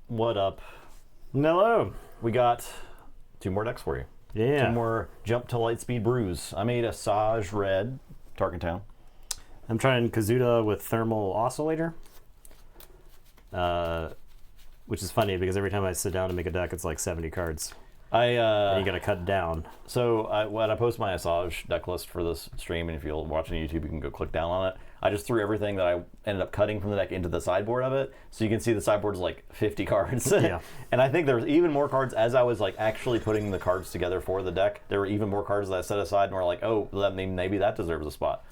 What up? Hello. We got 2 more decks for you. Yeah. 2 more Jump to Lightspeed Brews. I made Asajj Red, Target Town. I'm trying Kazuda with Thermal Oscillator. Which is funny because every time I sit down to make a deck, it's like 70 cards. And you gotta cut down. So when I post my Asajj deck list for this stream, and if you're watching YouTube, you can go click down on it. I just threw everything that I ended up cutting from the deck into the sideboard of it, so you can see the sideboard's like 50 cards. Yeah. And I think there's even more cards as I was like actually putting the cards together for the deck. There were even more cards that I set aside and were like, oh, maybe that deserves a spot.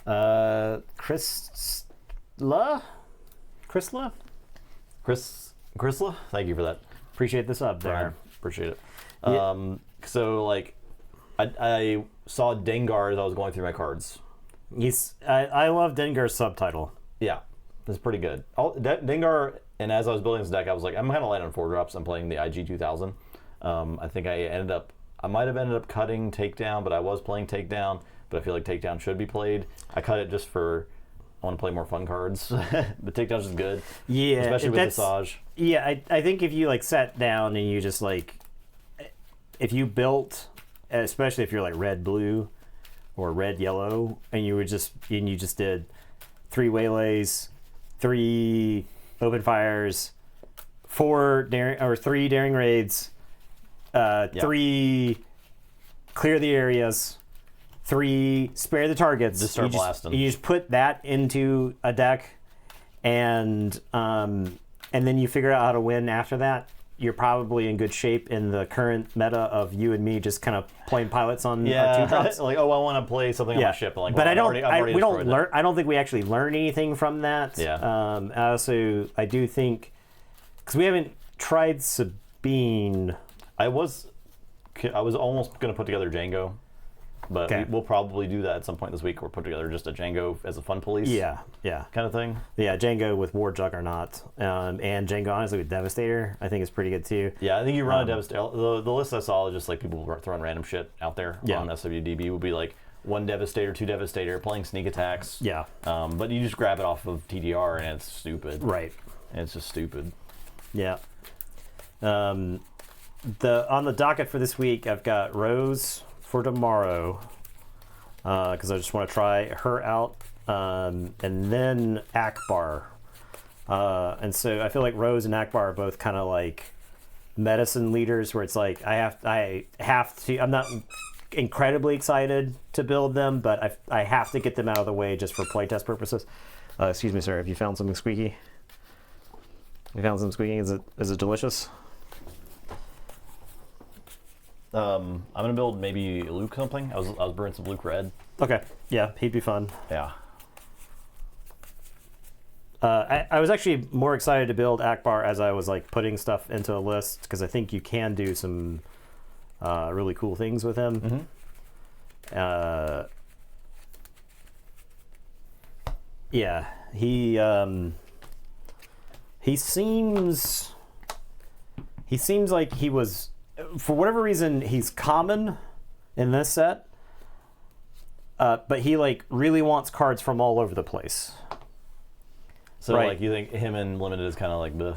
Chrysla? Chrisla, thank you for that. Appreciate the sub there. Brian, appreciate it. Yeah. So like, I saw Dengar as I was going through my cards. I love Dengar's subtitle. Yeah, it's pretty good. Dengar, and as I was building this deck, I was like, I'm kind of light on 4-drops. I'm playing the IG 2000. I think I might have ended up cutting Takedown, but I was playing Takedown. But I feel like Takedown should be played. I cut it just for, I want to play more fun cards. But Takedown's just good. Yeah, especially with Asajj. Yeah, I think if you like sat down and you just like, if you built, especially if you're like red blue or red yellow, and you just did 3 waylays, 3 open fires, 3 daring raids, 3 clear the areas, 3 spare the targets. Just start blasting. You just put that into a deck, and then you figure out how to win after that. You're probably in good shape in the current meta of you and me just kind of playing pilots on our 2-drops. Like, oh, I want to play something on my ship. Like, but well, we don't learn. I don't think we actually learn anything from that. Yeah. Also, I do think because we haven't tried Sabine. I was almost going to put together Django, but we'll probably do that at some point this week, or put together just a Django as a fun police. Yeah. Kind of thing. Yeah, Django with War Juggernaut, and Django honestly with Devastator, I think is pretty good too. Yeah, I think you run a Devastator. The list I saw is just like people throwing random shit out there on SWDB would be like 1 Devastator, 2 Devastator, playing sneak attacks. Yeah. But you just grab it off of TDR and it's stupid. Right. It's just stupid. Yeah. On the docket for this week, I've got Rose for tomorrow because I just want to try her out, and then Akbar. And so I feel like Rose and Akbar are both kind of like medicine leaders, where it's like I have to. I'm not incredibly excited to build them, but I have to get them out of the way just for playtest purposes. Excuse me, sir. Have you found something squeaky? You found something squeaky? Is it delicious? I'm gonna build maybe Luke something. I was brewing some Luke Red. Okay, yeah, he'd be fun. Yeah. I was actually more excited to build Akbar as I was like putting stuff into a list, because I think you can do some really cool things with him. Mm-hmm. Yeah, he seems like he was, for whatever reason, he's common in this set, but he like really wants cards from all over the place. So like you think him in limited is kind of like the.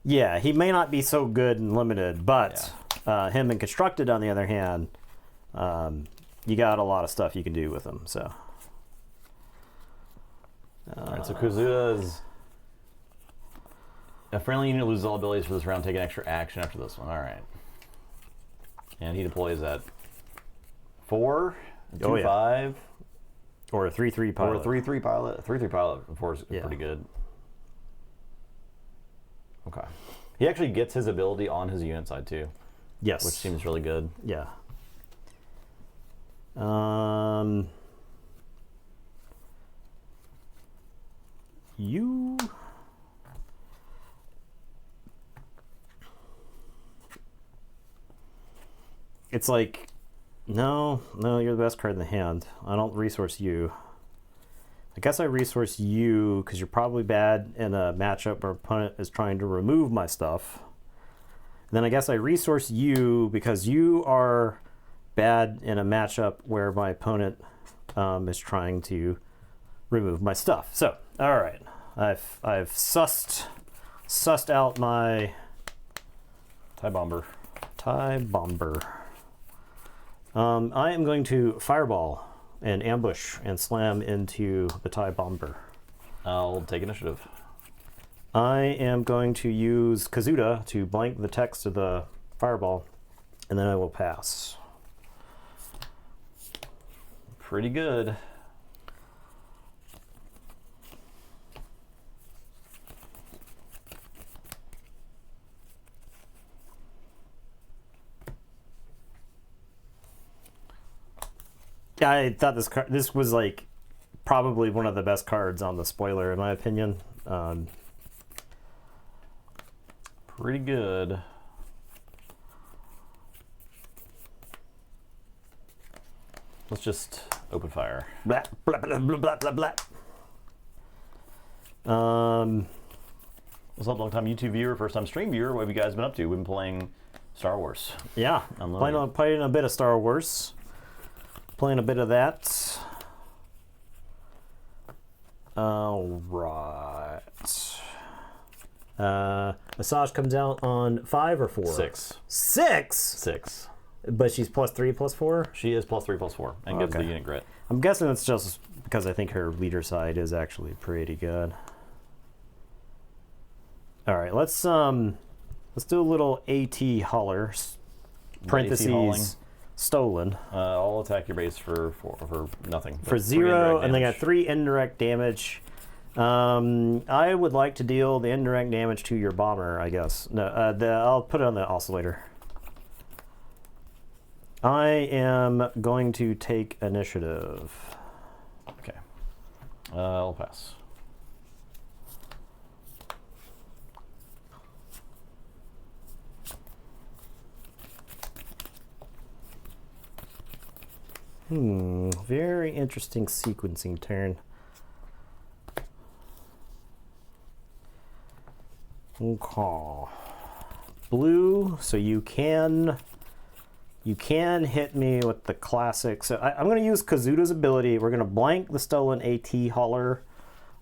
Yeah, he may not be so good in limited, but him in constructed, on the other hand, you got a lot of stuff you can do with him. So. All right, so Kazuda is a friendly unit loses all abilities for this round. Take an extra action after this one. All right. And he deploys at 4, 2, 5. Or a 3/3 pilot. Or a 3/3 pilot. 3/3 pilot, of course, is pretty good. Okay. He actually gets his ability on his unit side, too. Yes. Which seems really good. Yeah. It's like, no, you're the best card in the hand. I don't resource you. I guess I resource you because you're probably bad in a matchup where opponent is trying to remove my stuff. And then I guess I resource you because you are bad in a matchup where my opponent is trying to remove my stuff. So, all right, I've sussed sussed out my TIE Bomber. TIE Bomber. I am going to fireball and ambush and slam into the TIE Bomber. I'll take initiative. I am going to use Kazuda to blank the text of the fireball, and then I will pass. Pretty good. I thought this was like probably one of the best cards on the spoiler, in my opinion. Pretty good. Let's just open fire. Blah, blah, blah, blah, blah, blah, blah. What's up, long time YouTube viewer, first time stream viewer? What have you guys been up to? We've been playing Star Wars. Yeah, playing a bit of Star Wars. Playing a bit of that. All right. Asajj comes out on 5 or 4? 6. 6? 6. But she's +3, +4? She is +3, +4, and gives the unit grit. I'm guessing it's just because I think her leader side is actually pretty good. All right, let's do a little AT hauler. Parentheses stolen. I'll attack your base for nothing. For 0, and they got 3 indirect damage. I would like to deal the indirect damage to your bomber, I guess. No, I'll put it on the oscillator. I am going to take initiative. Okay. I'll pass. Very interesting sequencing turn. Okay. Blue, so you can hit me with the classic. So I'm going to use Kazuda's ability. We're going to blank the stolen AT hauler,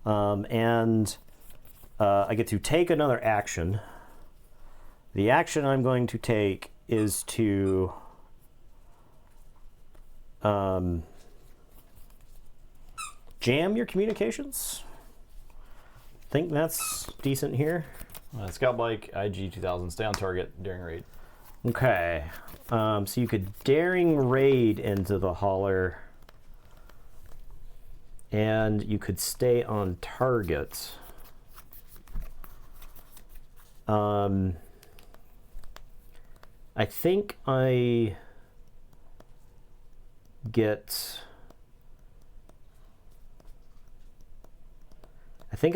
and I get to take another action. The action I'm going to take is to jam your communications. Think that's decent here. Scout Bike, IG 2000, stay on target during raid. Okay, so you could daring raid into the hauler, and you could stay on target. I think I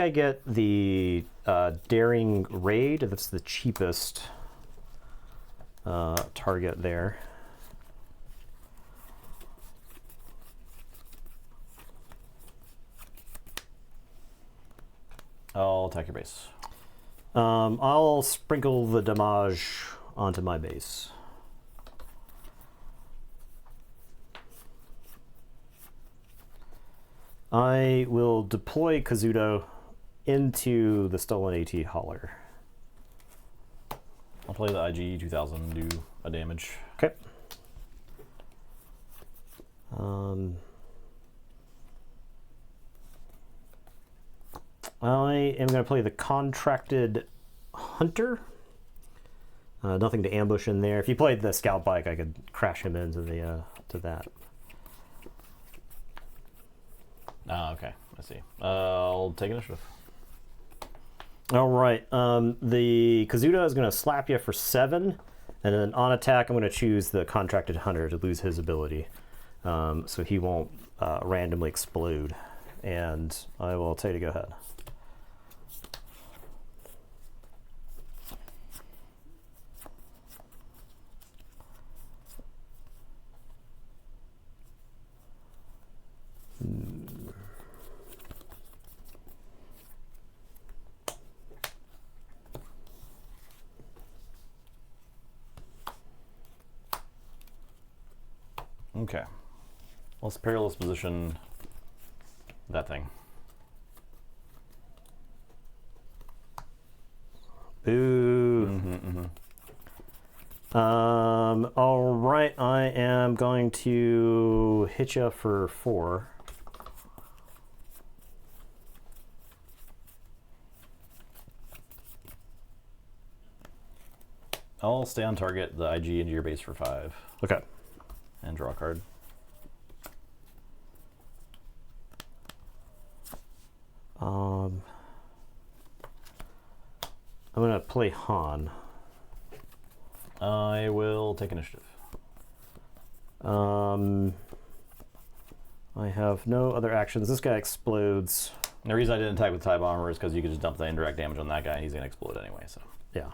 get the daring raid. That's the cheapest target there. I'll attack your base. I'll sprinkle the damage onto my base. I will deploy Kazuda into the stolen AT hauler. I'll play the IG 2000, do a damage. Okay. I am going to play the contracted hunter. Nothing to ambush in there. If you played the scout bike, I could crash him into the to that. Ah, okay. I see. I'll take initiative. All right. The Kazuda is going to slap you for 7, and then on attack, I'm going to choose the contracted hunter to lose his ability, so he won't randomly explode. And I will tell you to go ahead. Okay. Let's perilous position that thing. Boo. All right, I am going to hit you for 4. I'll stay on target, the IG into your base for 5. Okay. And draw a card. I'm going to play Han. I will take initiative. I have no other actions. This guy explodes. And the reason I didn't attack with TIE Bomber is because you could just dump the indirect damage on that guy and he's going to explode anyway. So Yeah.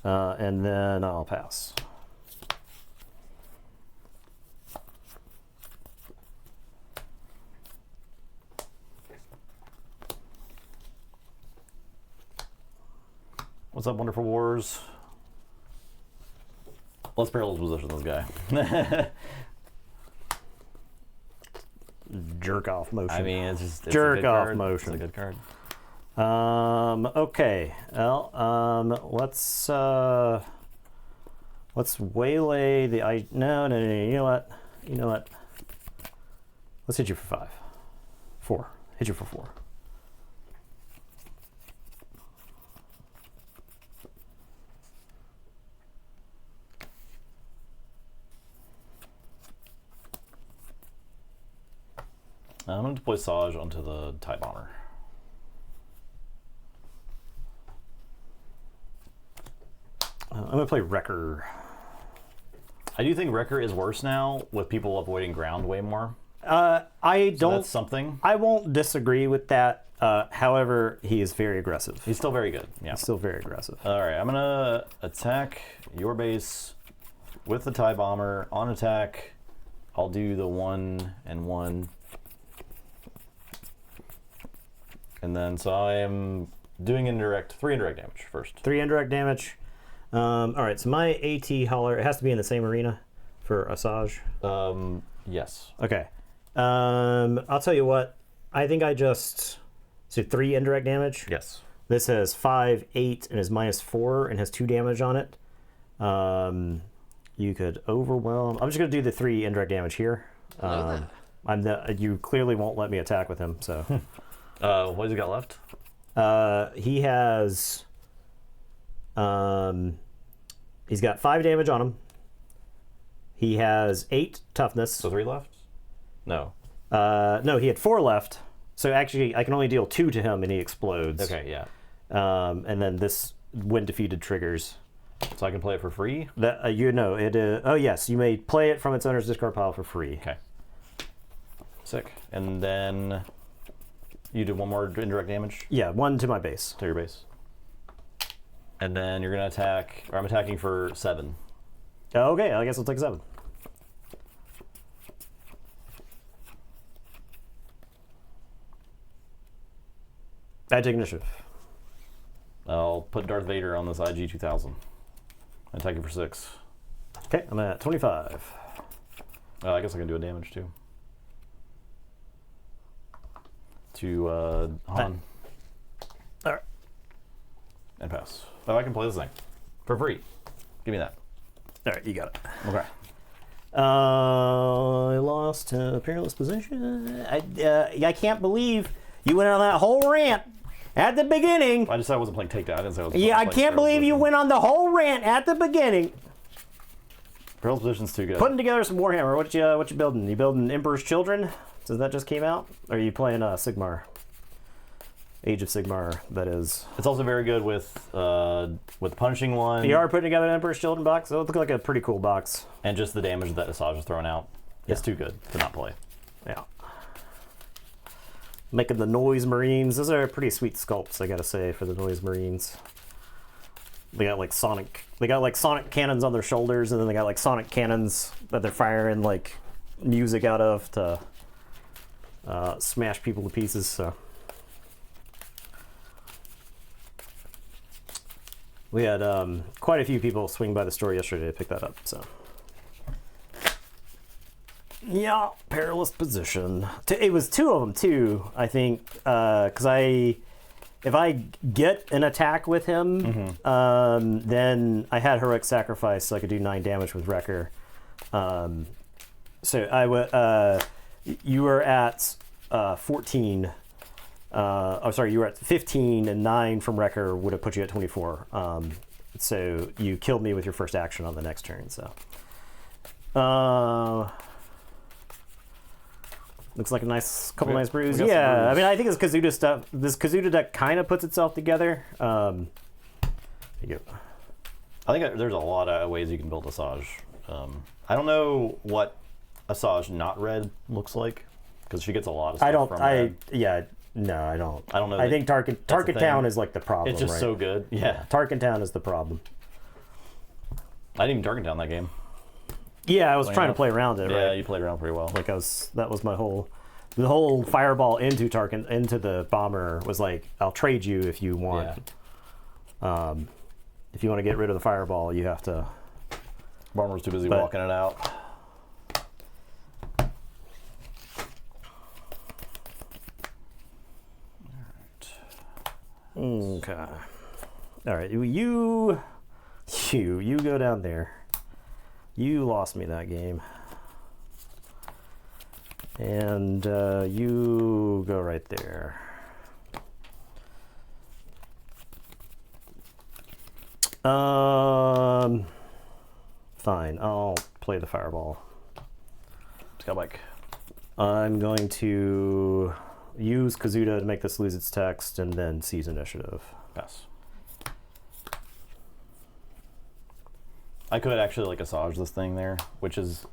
And then I'll pass. What's up, Wonderful Wars? Let's parallel position this guy. Jerk off motion. I mean, it's jerk a good off card. motion. It's a good card. Okay. Well, let's waylay the no. You know what? Let's hit you for 5. 4. Hit you for 4. I'm going to deploy Asajj onto the TIE Bomber. I'm going to play Wrecker. I do think Wrecker is worse now with people avoiding ground way more. I So don't. that's something. I won't disagree with that. However, he is very aggressive. He's still very good. Yeah. Still very aggressive. All right, I'm going to attack your base with the TIE Bomber on attack. I'll do the 1 and 1. And then, so I am doing 3 indirect damage first. 3 indirect damage. All right, so my AT hauler, it has to be in the same arena for Asajj. Yes. Okay. I'll tell you what. I think I just... So 3 indirect damage. Yes. This has 5, 8, and is -4, and has 2 damage on it. You could overwhelm... I'm just going to do the 3 indirect damage here. You clearly won't let me attack with him, so... What has he got left? He has... he's got 5 damage on him. He has 8 toughness. So 3 left? No. No, he had 4 left. So actually, I can only deal 2 to him, and he explodes. Okay, yeah. And then this, when defeated, triggers. So I can play it for free? That oh yes, you may play it from its owner's discard pile for free. Okay. Sick. And then you do 1 more indirect damage Yeah, 1 to my base. to your base. And then you're going to attack, or I'm attacking for 7. Okay, I guess I'll take 7. I take initiative. I'll put Darth Vader on this IG 2000. Attacking for 6. Okay, I'm at 25. I guess I can do a damage too. To Han. All right. And pass. Oh, I can play this thing. For free. Give me that. All right, you got it. Okay. I lost peerless position. I can't believe you went on that whole rant at the beginning. I just said I wasn't playing takedown. I didn't say I was Yeah, I playing can't believe you position. went on the whole rant at the beginning. Perilous position's too good. Putting together some Warhammer. What you building? You building Emperor's Children? Does that just came out? Or are you playing Sigmar? Age of Sigmar, that is. It's also very good with the punishing one. You are putting together an Emperor's Children box. It would look like a pretty cool box. And just the damage that Asajj is throwing out. It's too good to not play. Yeah. Making the Noise Marines. Those are pretty sweet sculpts, I gotta say, for the Noise Marines. They got like sonic cannons on their shoulders, and then they got like sonic cannons that they're firing like music out of to smash people to pieces. So we had quite a few people swing by the store yesterday to pick that up. So yeah, perilous position. It was 2 of them too, I think, because I if I get an attack with him, then I had heroic sacrifice, so I could do 9 damage with Wrecker. So I would. You were at 14. Oh, sorry, you were at 15, and 9 from Wrecker would have put you at 24. So you killed me with your first action on the next turn. So. Looks like a couple nice brews. Yeah, I mean, I think it's Kazuda stuff. This Kazuda deck kind of puts itself together. There you go. I think there's a lot of ways you can build Asajj. I don't know what Asajj not red looks like because she gets a lot of stuff from red. No, I don't. I don't know. I think Target Town is like the problem. It's just right? so good. Yeah. Target Town is the problem. I didn't even Target Town that game. Yeah, I was trying to play around it. Yeah, right? you played around pretty well. Like that was my the whole fireball into into the bomber was like, I'll trade you if you want. Yeah. If you want to get rid of the fireball, you have to. Bomber's too busy walking it out. Okay. All right. You go down there. You lost me that game. And you go right there. Fine. I'll play the fireball. Scoutbike. I'm going to use Kazuda to make this lose its text and then seize initiative. Pass. I could actually like Asajj this thing there, which is,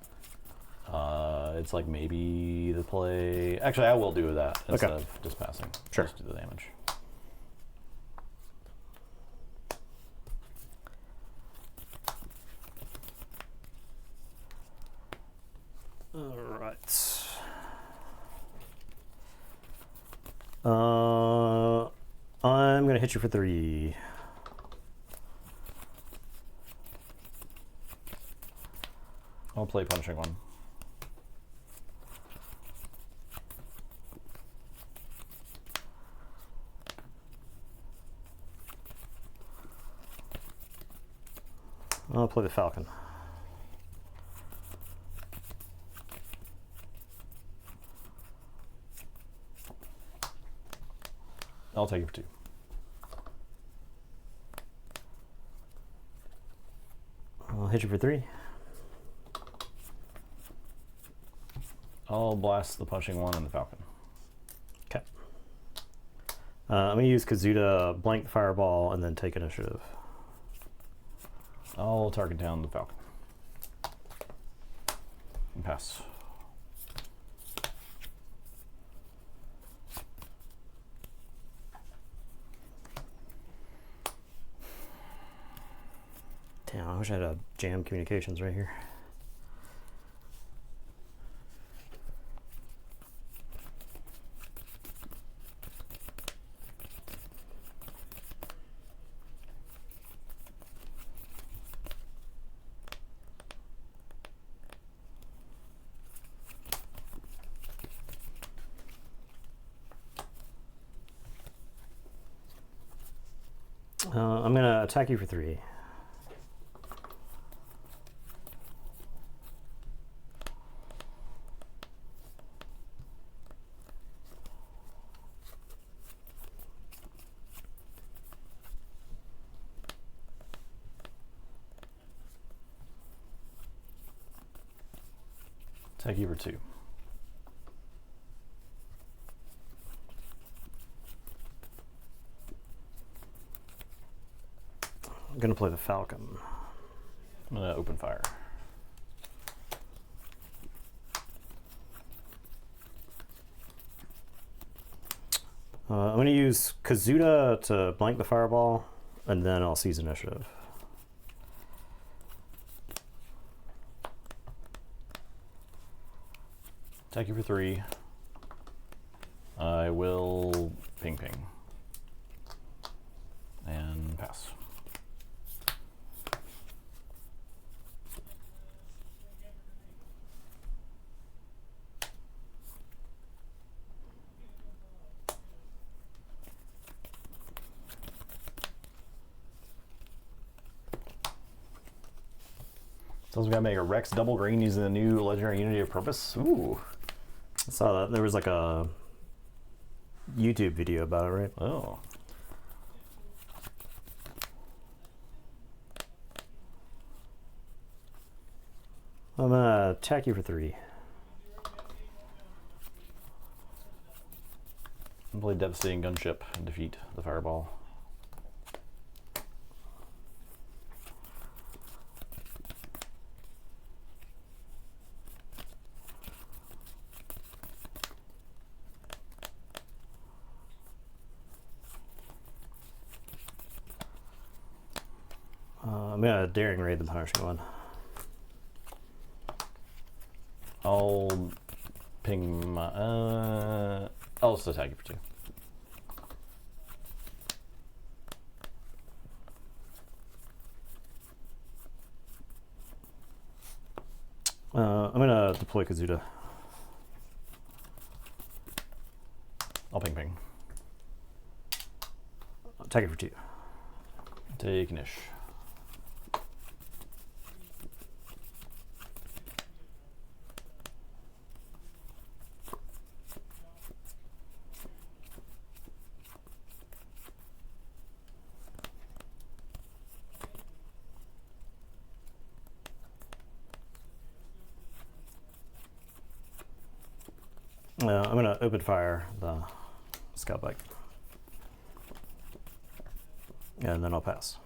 it's like maybe the play. Actually, I will do that instead of just passing. Sure. Just do the damage. All right. I'm gonna hit you for 3. I'll play punishing one. I'll play the Falcon. I'll take it for 2. I'll hit you for 3. I'll blast the punching one and the Falcon. Okay. I'm going to use Kazuda, blank the fireball, and then take initiative. I'll target down the Falcon. And pass. Damn, I wish I had a jam communications right here. I'm going to attack you for 3. Attack you for 2. I'm going to play the Falcon. I'm going to open fire. I'm going to use Kazuda to blank the fireball, and then I'll seize initiative. Attack you for 3. I will ping. And pass. Someone's got to make a Rex double green using the new legendary Unity of Purpose. Ooh. I saw that. There was like a YouTube video about it, right? Oh. I'm gonna attack you for 3. Play Devastating Gunship and defeat the Fireball. I'm gonna Daring Raid the Punishing One. I'll ping my. I'll just attack you for 2. I'm gonna deploy Kazuda. I'll ping. Attack it for 2. Take Nish. I'm gonna open fire the scout bike, and then I'll pass.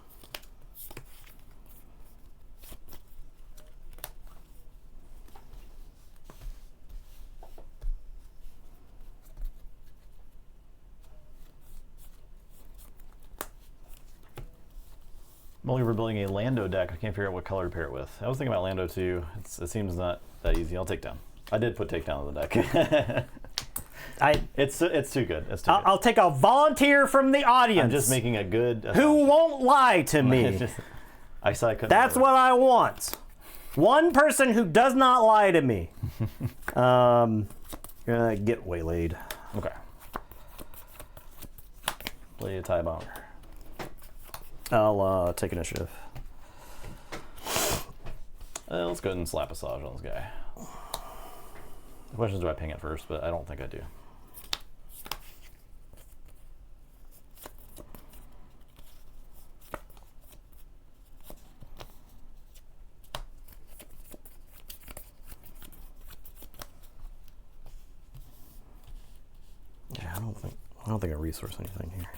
I'm only building a Lando deck. I can't figure out what color to pair it with. I was thinking about Lando too. It seems not that easy. I'll take down. I did put takedown on the deck. It's too good. It's too good. I'll take a volunteer from the audience. I'm just making a good. Who won't lie to me. I said I couldn't. That's what I want. One person who does not lie to me. Gonna get waylaid. Okay. Play a tie bomber. I'll take initiative. Let's go ahead and slap Asajj on this guy. The question is, do I ping it first? But I don't think I do. Yeah, I don't think I resource anything here.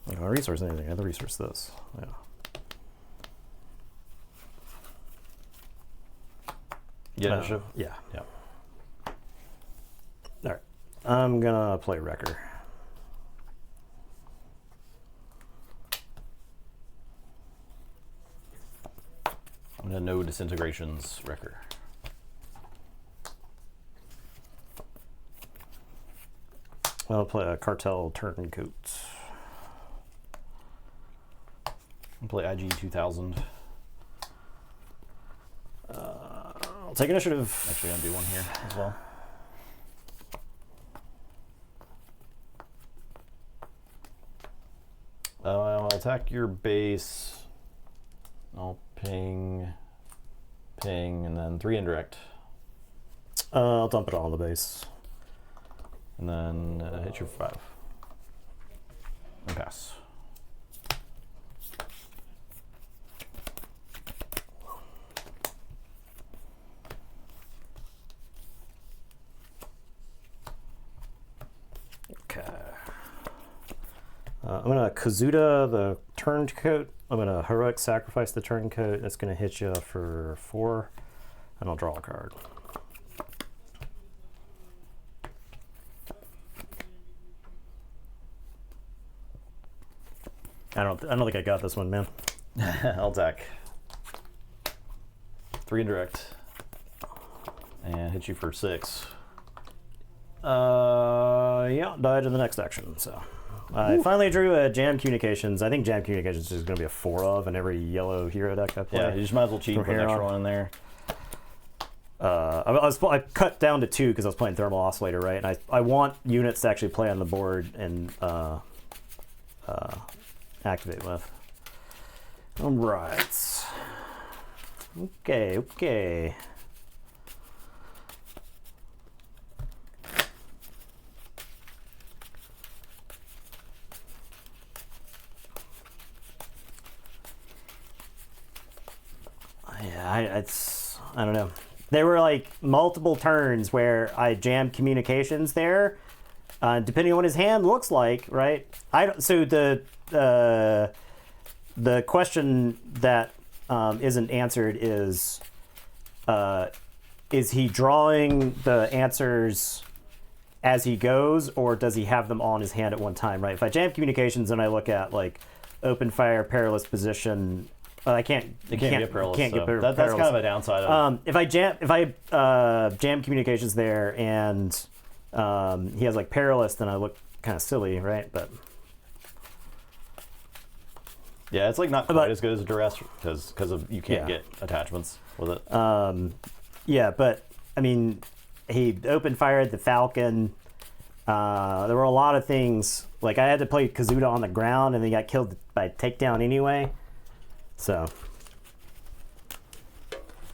I don't resource anything. I have to resource this. Yeah. Yeah, initiative? Yeah. Yeah. All right. I'm gonna play Wrecker. I'm gonna no disintegrations Wrecker. I'll play a Cartel Turncoat. I'll play IG 2000. I'll take initiative. Actually, gonna do one here as well. I'll attack your base. I'll ping, and then 3 indirect. I'll dump it all on the base. And then hit your 5. And pass. Okay. I'm gonna Kazuda the Turncoat. I'm gonna Heroic Sacrifice the Turncoat. That's gonna hit you for 4, and I'll draw a card. I don't think I got this one, man. I'll attack. 3 indirect. And hit you for 6. Yeah, died in the next action, so. I finally drew a Jam Communications. I think Jam Communications is going to be a 4 of in every yellow hero deck I play. Yeah, you just might as well cheat and put an extra one in there. I cut down to 2 because I was playing Thermal Oscillator, right? And I want units to actually play on the board, and activate with. All right. Okay. Yeah, I don't know. There were like multiple turns where I jammed communications there, depending on what his hand looks like, right? So the question that isn't answered is he drawing the answers as he goes, or does he have them all in his hand at one time, right? If I jam communications and I look at like open fire, perilous position, I can't. It can't get perilous. Can't get that's perilous. kind of a downside of If I jam communications there and he has like perilous, then I look kind of silly, right? But yeah, it's like not quite as good as a duress because of you can't get attachments with it. Yeah, but I mean, he open fired the Falcon. There were a lot of things. Like I had to play Kazuda on the ground, and then he got killed by takedown anyway. So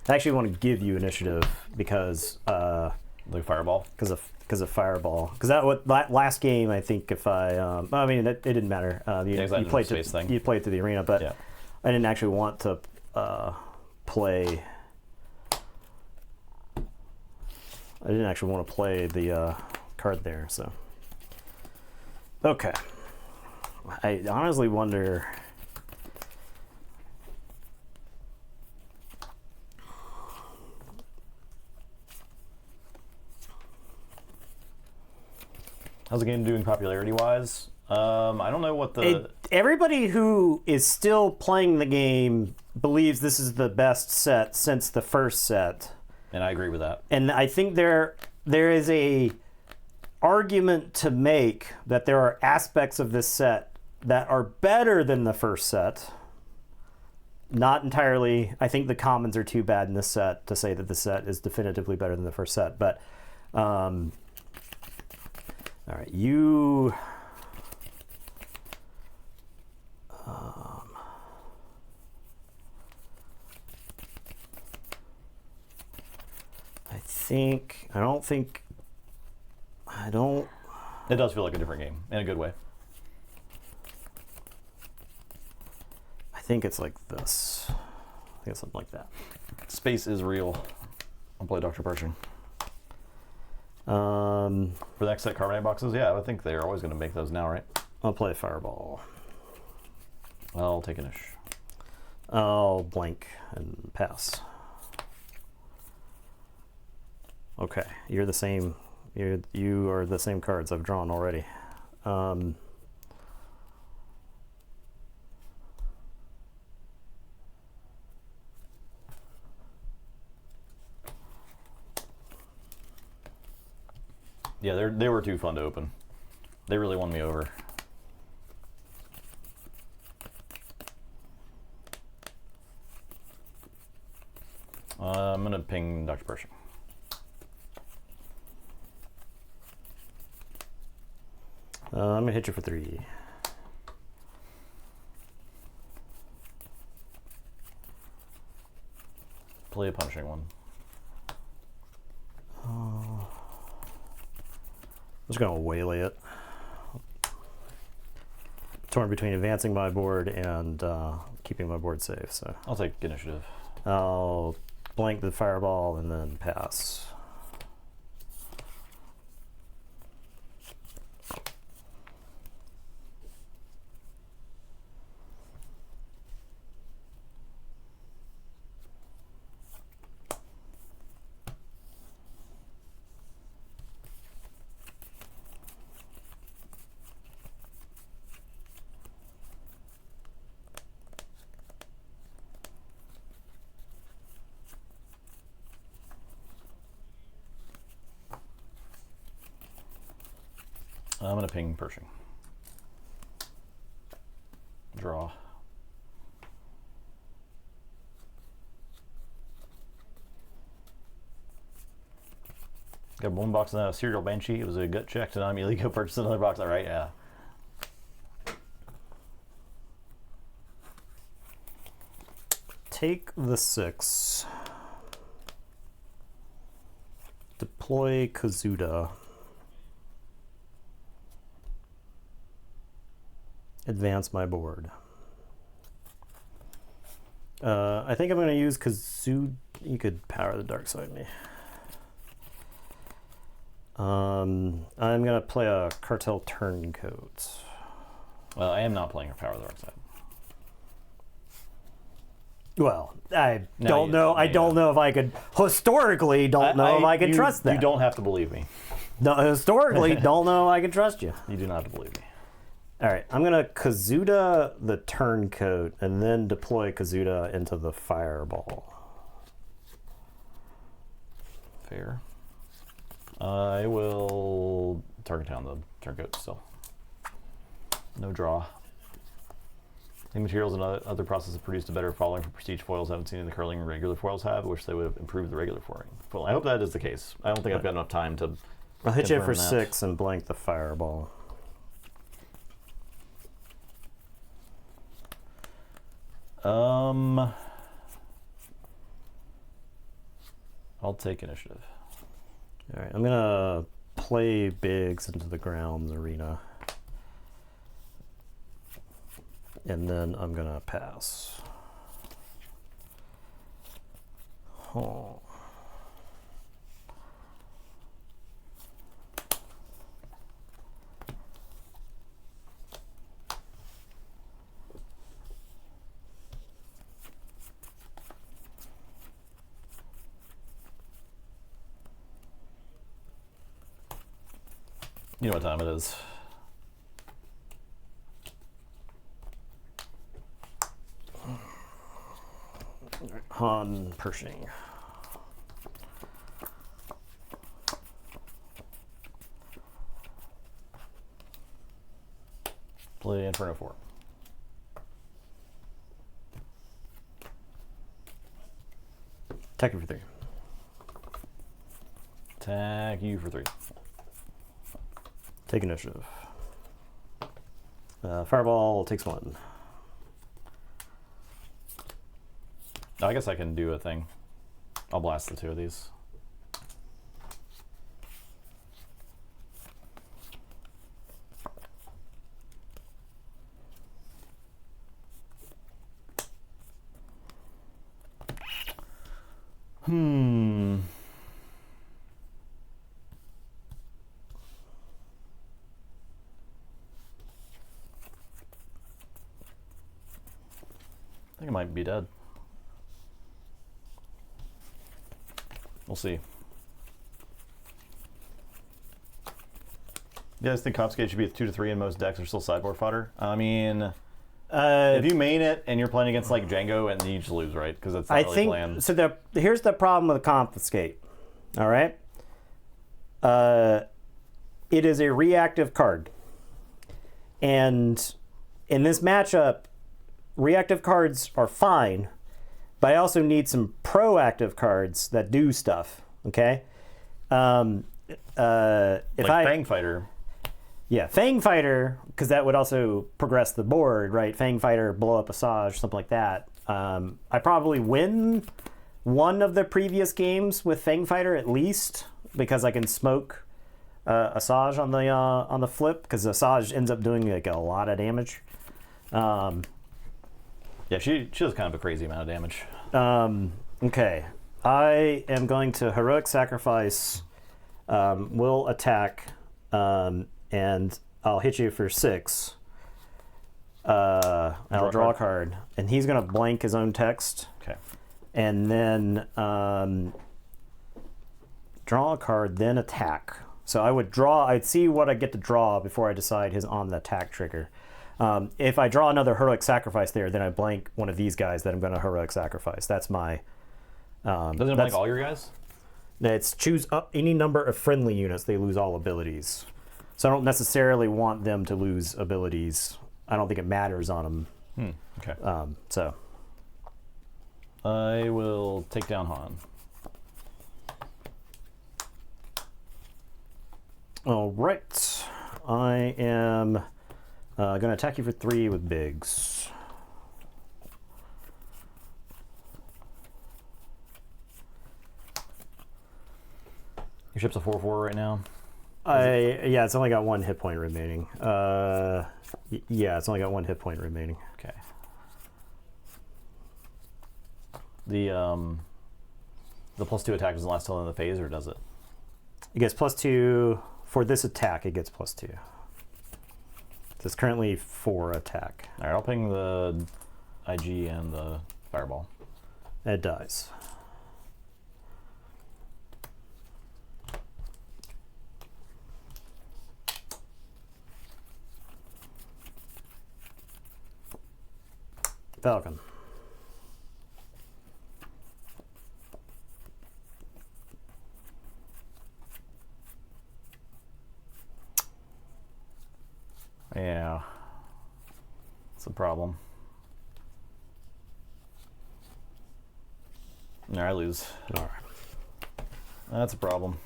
I actually want to give you initiative because like fireball. Because of fireball. Because that last game, I think if I mean it didn't matter. You played through the arena, but I didn't actually want to play. I didn't actually want to play the card there. So okay, I honestly wonder. How's the game doing popularity-wise? I don't know what everybody who is still playing the game believes this is the best set since the first set. And I agree with that. And I think there is a argument to make that there are aspects of this set that are better than the first set. Not entirely. I think the commons are too bad in this set to say that the set is definitively better than the first set. But all right, you. I don't. It does feel like a different game in a good way. I think it's like this. I think it's something like that. Space is real. I'll play Dr. Pershing. For the next set carbonate boxes, yeah, I think they're always going to make those now, right? I'll play Fireball. I'll take an ish. I'll blank and pass. Okay, you're the same. You are the same cards I've drawn already. Yeah, they were too fun to open. They really won me over. I'm going to ping Dr. Pershing. I'm going to hit you for 3. Play a punishing one. I'm just going to waylay it. Torn between advancing my board and keeping my board safe. So I'll take initiative. I'll blank the Fireball and then pass. I'm going to ping Pershing. Draw. Got one box and a Serial Banshee. It was a gut check to not immediately go purchase another box. All right, yeah. take the 6. Deploy Kazuda. Advance my board. I think I'm going to use Kazuda. You could power the dark side me. I'm going to play a Cartel Turncoat. Well, I am not playing a Power of the Dark Side. Well, I No, don't you- know. I yeah. don't know if I could. Historically, don't know if I can trust that. You don't have to believe me. No, historically, don't know if I can trust you. You do not have to believe me. All right, I'm gonna Kazuda the Turncoat and then deploy Kazuda into the Fireball. Fair. I will target down the Turncoat still. No draw. The materials and other processes produced a better following for prestige foils I haven't seen in the curling regular foils have. I wish they would have improved the regular foiling. Well, I hope that is the case. I don't think I've got enough time to. I'll hit you for confirm that. 6 and blank the Fireball. I'll take initiative. All right, I'm gonna play Biggs into the grounds arena. And then I'm gonna pass. Oh. You know what time it is. Han Pershing. Play Inferno 4. Attack you for 3. Attack you for 3. Take initiative. Fireball takes 1. I guess I can do a thing. I'll blast the 2 of these. I think I might be dead. We'll see. You guys think Confiscate should be at 2 to 3 and most decks are still sideboard fodder? I mean, if you main it and you're playing against like Django, and you just lose, right? Because that's not I really think planned. so. Here's the problem with Confiscate. All right. It is a reactive card, and in this matchup, reactive cards are fine, but I also need some proactive cards that do stuff. Okay. If Like Fang Fighter. Yeah, Fang Fighter, because that would also progress the board, right? Fang Fighter, blow up Asajj, something like that. I probably win one of the previous games with Fang Fighter at least, because I can smoke Asajj on the flip, because Asajj ends up doing like a lot of damage. Yeah, she does kind of a crazy amount of damage. Okay, I am going to Heroic Sacrifice, will attack, and I'll hit you for 6. I'll draw a card, and he's going to blank his own text. Okay. And then draw a card, then attack. So I would draw, I'd see what I get to draw before I decide his on the attack trigger. If I draw another Heroic Sacrifice there, then I blank one of these guys that I'm going to Heroic Sacrifice. That's my... Doesn't it blank all your guys? It's choose any number of friendly units, they lose all abilities. So I don't necessarily want them to lose abilities. I don't think it matters on them. Okay. So I will take down Han. all right, I am going to attack you for 3 with Biggs. Your ship's a 4/4 right now. Yeah, it's only got 1 hit point remaining. Yeah, it's only got 1 hit point remaining. Okay. The +2 attack doesn't last till the end of the phase, or does it? It gets +2 for this attack. It gets +2. So it's currently 4 attack. All right, I'll ping the IG and the fireball. It dies. Falcon. Yeah, it's a problem. No, I lose. All right. That's a problem.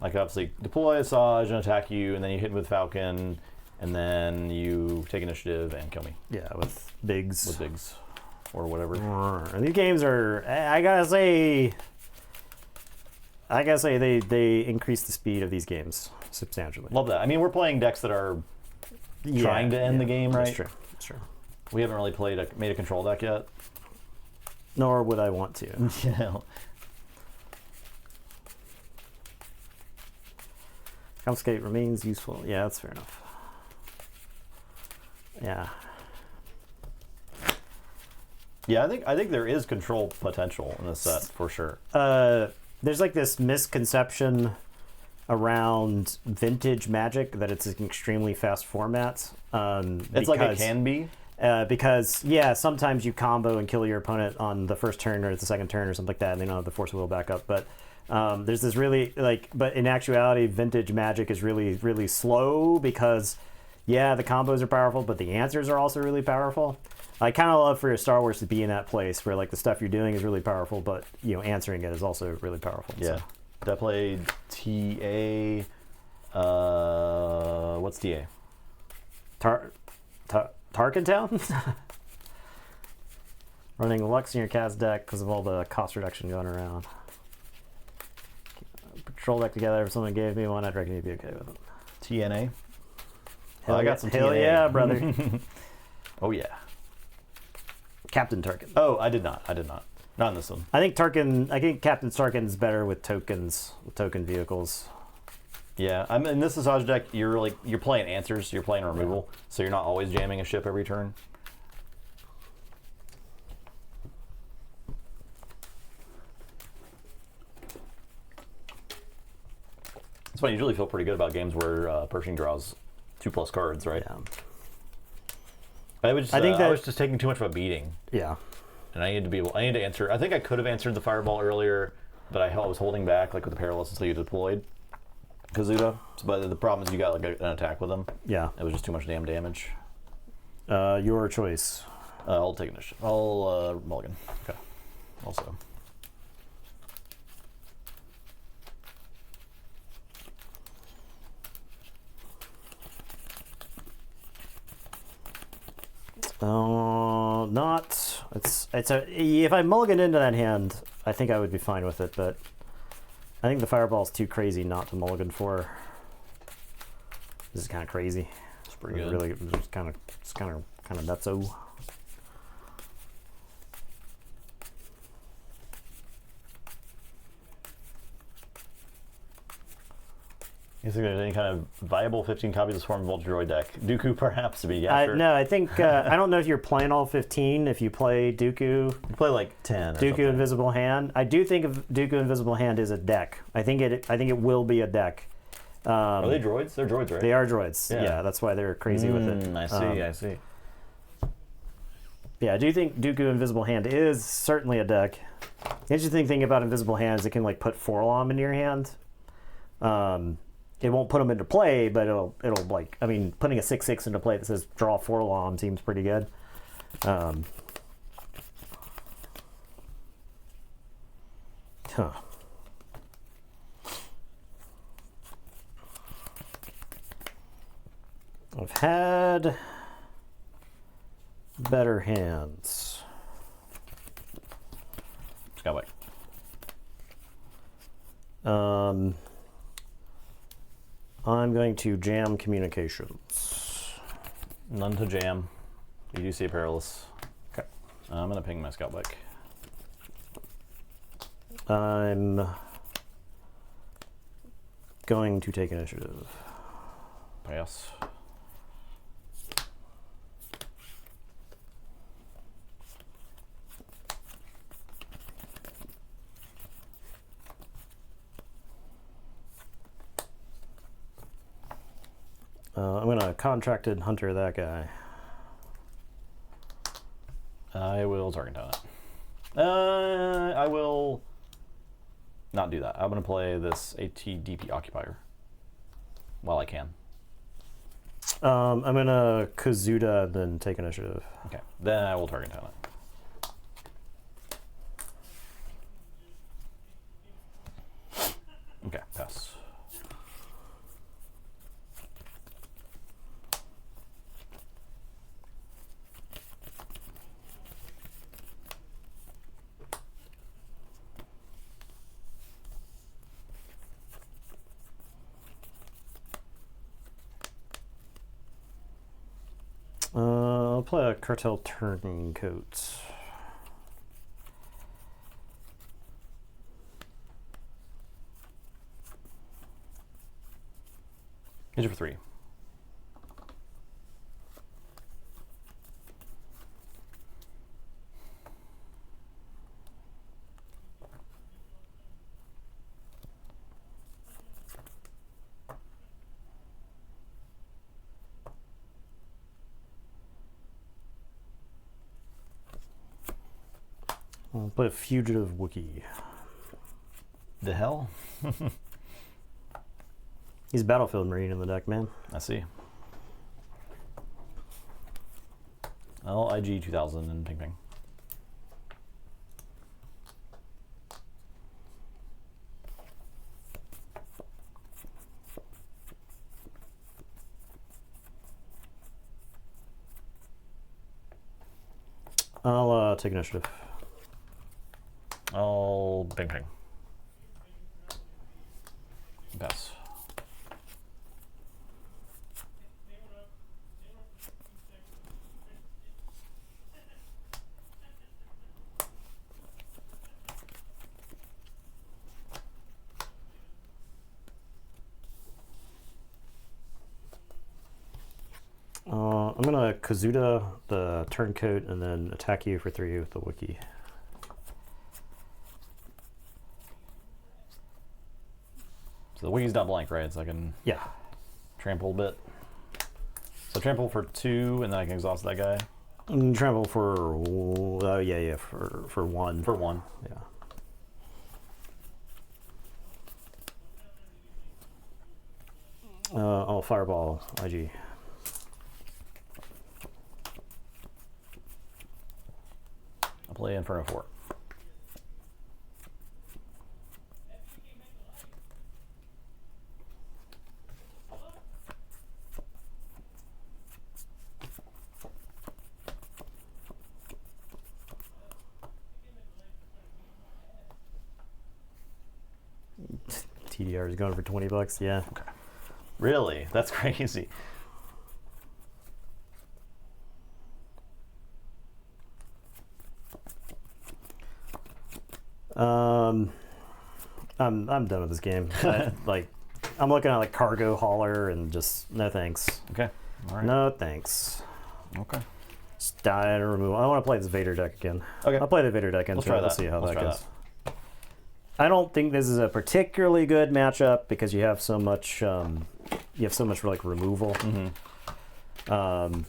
Like, obviously, deploy Asajj and attack you, and then you hit with Falcon, and then you take initiative and kill me. Yeah, with bigs. With bigs. Or whatever. And these games are, I gotta say they increase the speed of these games substantially. Love that. I mean, we're playing decks that are trying to end the game, right? That's true. That's true. We haven't really made a control deck yet. Nor would I want to. Yeah. Confiscate remains useful. Yeah, that's fair enough. Yeah. Yeah, I think there is control potential in this set for sure. There's like this misconception around vintage Magic that it's an extremely fast format. It's like it can be. Because yeah, sometimes you combo and kill your opponent on the first turn or the second turn or something like that, and they don't have the force of will back up. But there's this really but in actuality, vintage Magic is really, really slow because yeah, the combos are powerful, but the answers are also really powerful. I kind of love for your Star Wars to be in that place where like the stuff you're doing is really powerful, but answering it is also really powerful. Yeah. So. I played TA. What's TA? Tarkin Town? Running Lux in your cast deck because of all the cost reduction going around. Patrol deck together. If someone gave me one, I'd reckon you'd be okay with it. TNA. Hell I got yeah, some hell TNA. yeah, brother. Oh yeah. Captain Tarkin. Oh, I did not. Not in this one. I think Captain Tarkin's better with tokens, with token vehicles. Yeah, I'm in this Asajj deck. You're playing answers. You're playing removal, so you're not always jamming a ship every turn. It's funny. You usually feel pretty good about games where Pershing draws 2+ cards, right? Yeah. I was just taking too much of a beating. Yeah. And I need to answer. I think I could have answered the fireball earlier, but I was holding back like with the Perilous until you deployed Kazuda. But the problem is you got like an attack with him. Yeah. It was just too much damn damage. Your choice. I'll take initiative. I'll mulligan. Okay. Also. Not. If I mulligan into that hand, I think I would be fine with it, but I think the fireball's too crazy not to mulligan for. This is kind of crazy. It's pretty good. Really, it's kind of nutso. You think there's any kind of viable 15 copies of Swarm Voltdroid deck? Dooku perhaps to be sure. No, I think I don't know if you're playing all 15. If you play Dooku, You play like 10. Or Dooku something. Invisible Hand. I do think of Dooku Invisible Hand is a deck. I think it will be a deck. Are they droids? They're droids, right? They are droids. Yeah. Yeah, that's why they're crazy with it. I see. Yeah, I do think Dooku Invisible Hand is certainly a deck. The interesting thing about Invisible Hand is it can like put Forlom into your hand. It won't put them into play, but it'll like, I mean, putting a 6/6 into play that says draw Forlom seems pretty good. I've had better hands. Just got I'm going to jam communications. None to jam. You do see perilous. Okay. I'm gonna ping my scout bike. I'm going to take initiative. Pass. I'm gonna contracted hunter that guy. I will target down it. I will not do that. I'm going to play this ATDP Occupier while I can. I'm gonna Kazuda, then take initiative. Okay, then I will target down it. Okay, pass. I'll play a cartel turncoat. Hit you for 3. I'll play a fugitive Wookiee. The hell? He's Battlefield Marine in the deck, man. I see. I'll IG 2000 and ping ping. I'll take initiative. I'll ping ping. Pass. I'm gonna Kazuda the turncoat and then attack you for 3 with the Wookiee. So the Wiki's not blank, right? So I can trample a bit. So trample for 2, and then I can exhaust that guy. Trample for for 1. For 1. Yeah. I'll fireball IG. I'll play Inferno 4. TDR is going for $20. Yeah. Okay. Really? That's crazy. I'm done with this game. I'm looking at like cargo hauler and just no thanks. Okay. All right. No thanks. Okay. Just die and remove. I want to play this Vader deck again. Okay. I'll play the Vader deck and Let's try that. Let's see how Let's that try goes. I don't think this is a particularly good matchup because you have so much. You have so much like removal. Mm-hmm.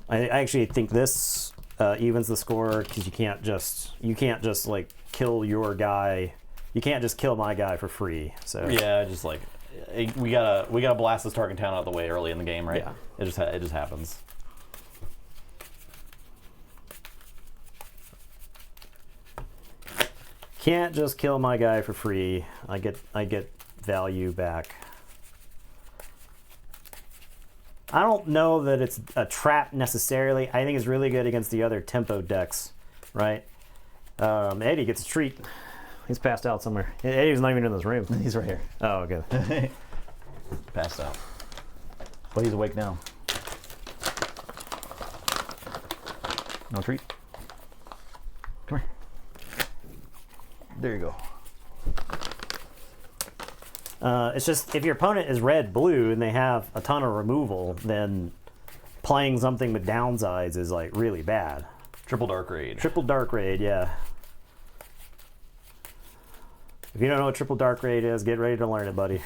I actually think this evens the score because you can't just like kill your guy. You can't just kill my guy for free. So Yeah, just like we gotta blast this target town out of the way early in the game, right? Yeah. It just happens. can't just kill my guy for free. I get value back. I don't know that it's a trap necessarily. I think it's really good against the other tempo decks, right? Eddie gets a treat. He's passed out somewhere. Eddie's not even in this room. He's right here. Oh, okay. Passed out. But he's awake now. No treat. Come here. There you go. It's just if your opponent is red-blue and they have a ton of removal, then playing something with downsides is like really bad. Triple Dark Raid. Triple Dark Raid, yeah. If you don't know what Triple Dark Raid is, get ready to learn it, buddy.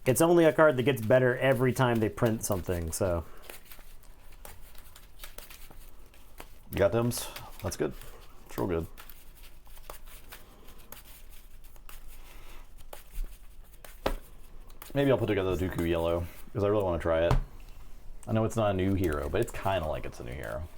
It's only a card that gets better every time they print something, so. You got them? That's good. It's real good. Maybe I'll put together the Dooku Yellow, because I really want to try it. I know it's not a new hero, but it's kind of like it's a new hero.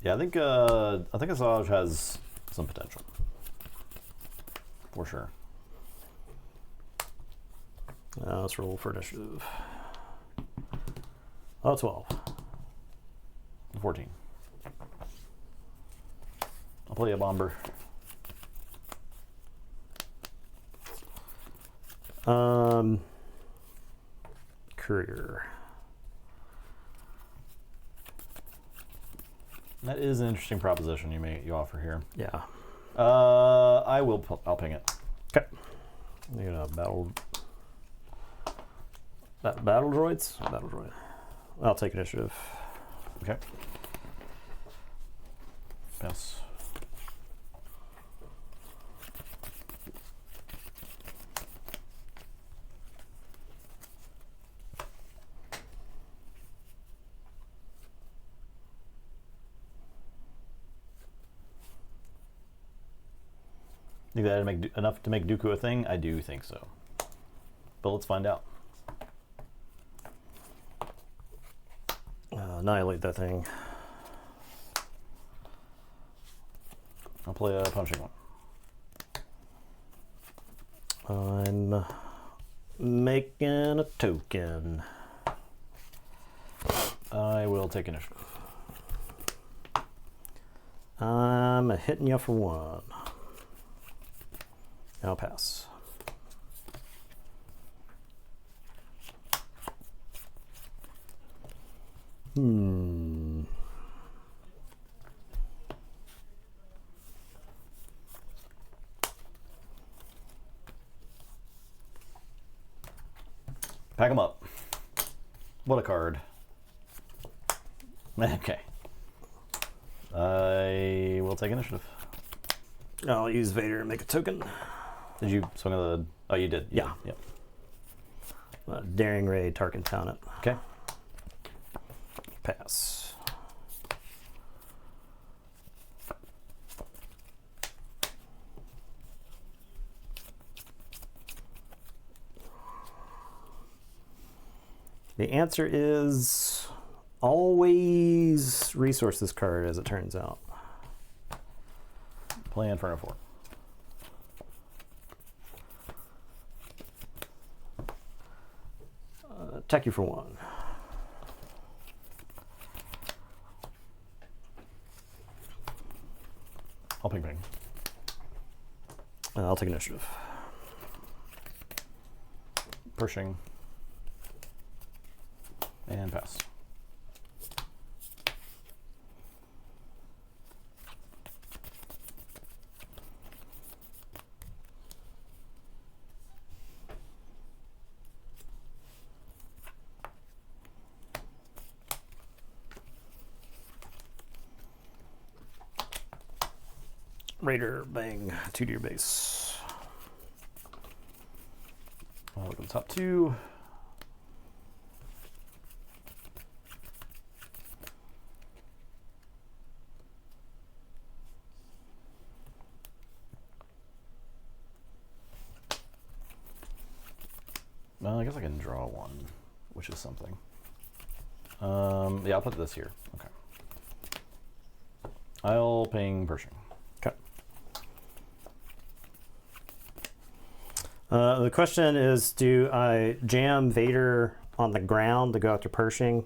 Yeah, I think Asajj has some potential, for sure. Let's roll for initiative. Oh, 12. 14. I'll play a bomber. Courier. That is an interesting proposition you offer here. Yeah. I'll ping it. Okay. You're gonna battle droids? Battle droid. I'll take initiative. Okay. Pass. Think that'd make enough to make Dooku a thing? I do think so. But let's find out. Annihilate that thing. I'll play a punching one. I'm making a token. I will take initiative. I'm hitting you for 1. I'll pass. Pack them up. What a card. Okay. I will take initiative. I'll use Vader and make a token. Did you swing at the... Oh, you did. Yeah. Yep. Daring Raid, Tarkin Town it. Okay. Pass. The answer is always resource this card, as it turns out. Play Inferno 4. Attack you for 1. I'll ping ping. I'll take initiative. Pershing. And pass. Raider, bang, 2 to your base. Look at the top two. Well, I guess I can draw one, which is something. Yeah, I'll put this here. Okay. I'll ping Pershing. Okay. The question is, do I jam Vader on the ground to go after Pershing? Or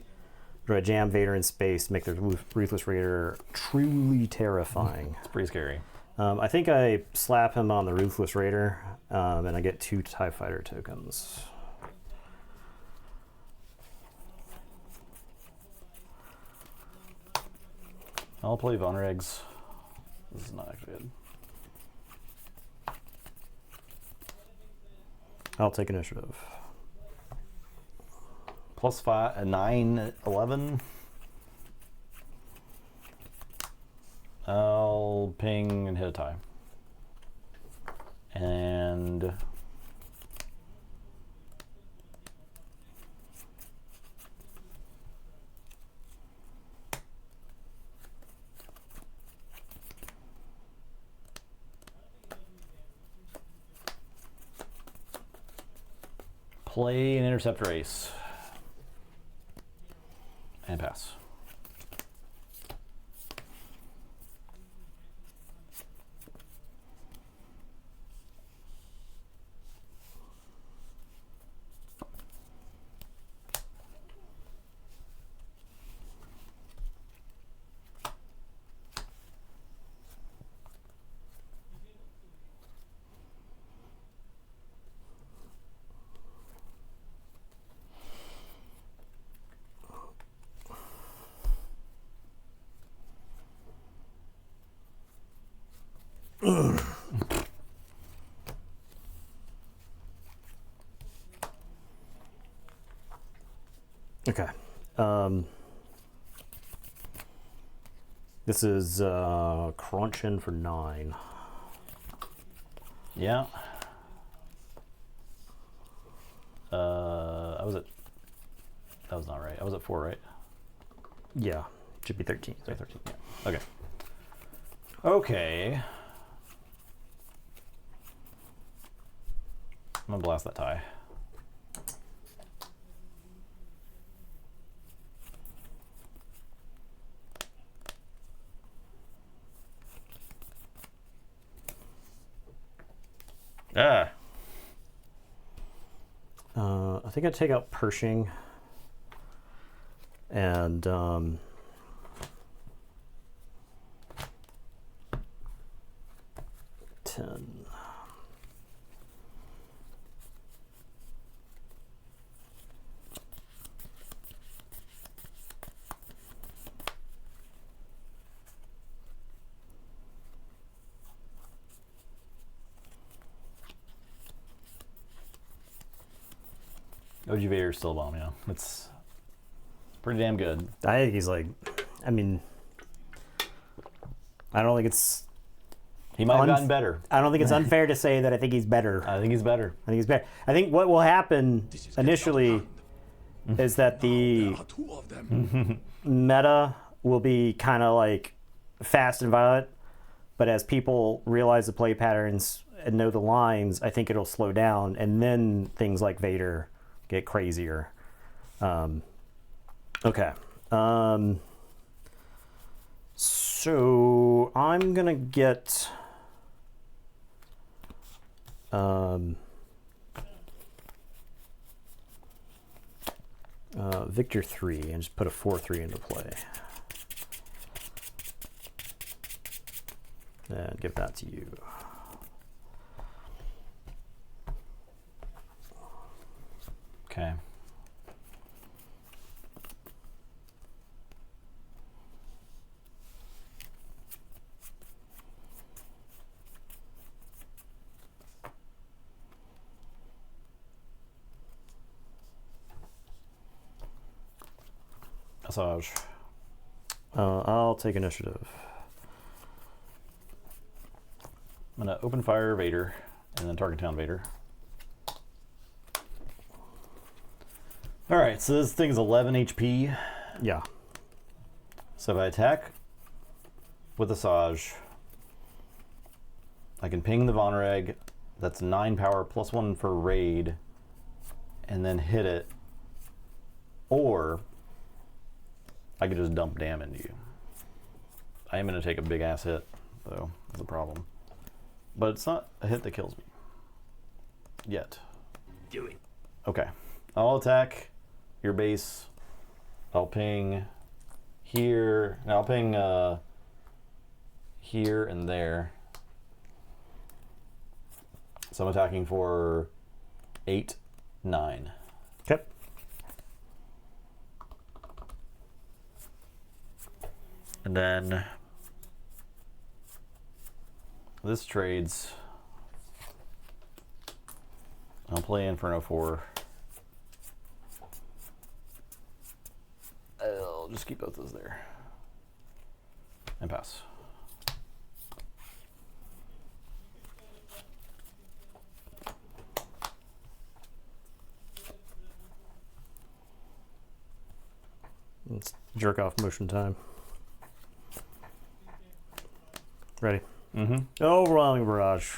do I jam Vader in space to make the Ruthless Raider truly terrifying? It's pretty scary. I think I slap him on the Ruthless Raider, and I get 2 TIE Fighter tokens. I'll play Vonner Eggs. This is not actually good. I'll take initiative. +5, 9, 11. I'll ping and hit a tie. And play an interceptor ace. And pass. Okay. This is crunching for 9. Yeah. I was at. That was not right. I was at 4, right? Yeah, should be 13. Sorry, 13. Yeah. Okay. Okay. I'm gonna blast that tie. Ah. I think I'd take out Pershing and 10. OG Vader's still a bomb, yeah. It's pretty damn good. I think he's like, I mean, I don't think it's. He might have gotten better. I don't think it's unfair to say that I think he's better. I think he's better. I think he's better. I think what will happen initially is that the meta will be kind of like fast and violent, but as people realize the play patterns and know the lines, I think it'll slow down, and then things like Vader get crazier. Okay. So I'm gonna get Victor 3 and just put a 4-3 into play. And give that to you. Okay. Asajj. I'll take initiative. I'm gonna open fire Vader and then target down Vader. All right, so this thing's 11 HP. Yeah. So if I attack with Asajj, I can ping the Vonreg. That's 9 power plus 1 for raid, and then hit it. Or I could just dump dam into you. I am going to take a big ass hit, though. That's a problem. But it's not a hit that kills me. Yet. Do it. Okay. I'll attack your base. I'll ping here. And I'll ping here and there. So I'm attacking for 8, 9. Okay. And then this trades. I'll play Inferno 4. I'll just keep both those there. And pass. It's jerk off motion time. Ready? Mm-hmm. Overwhelming barrage.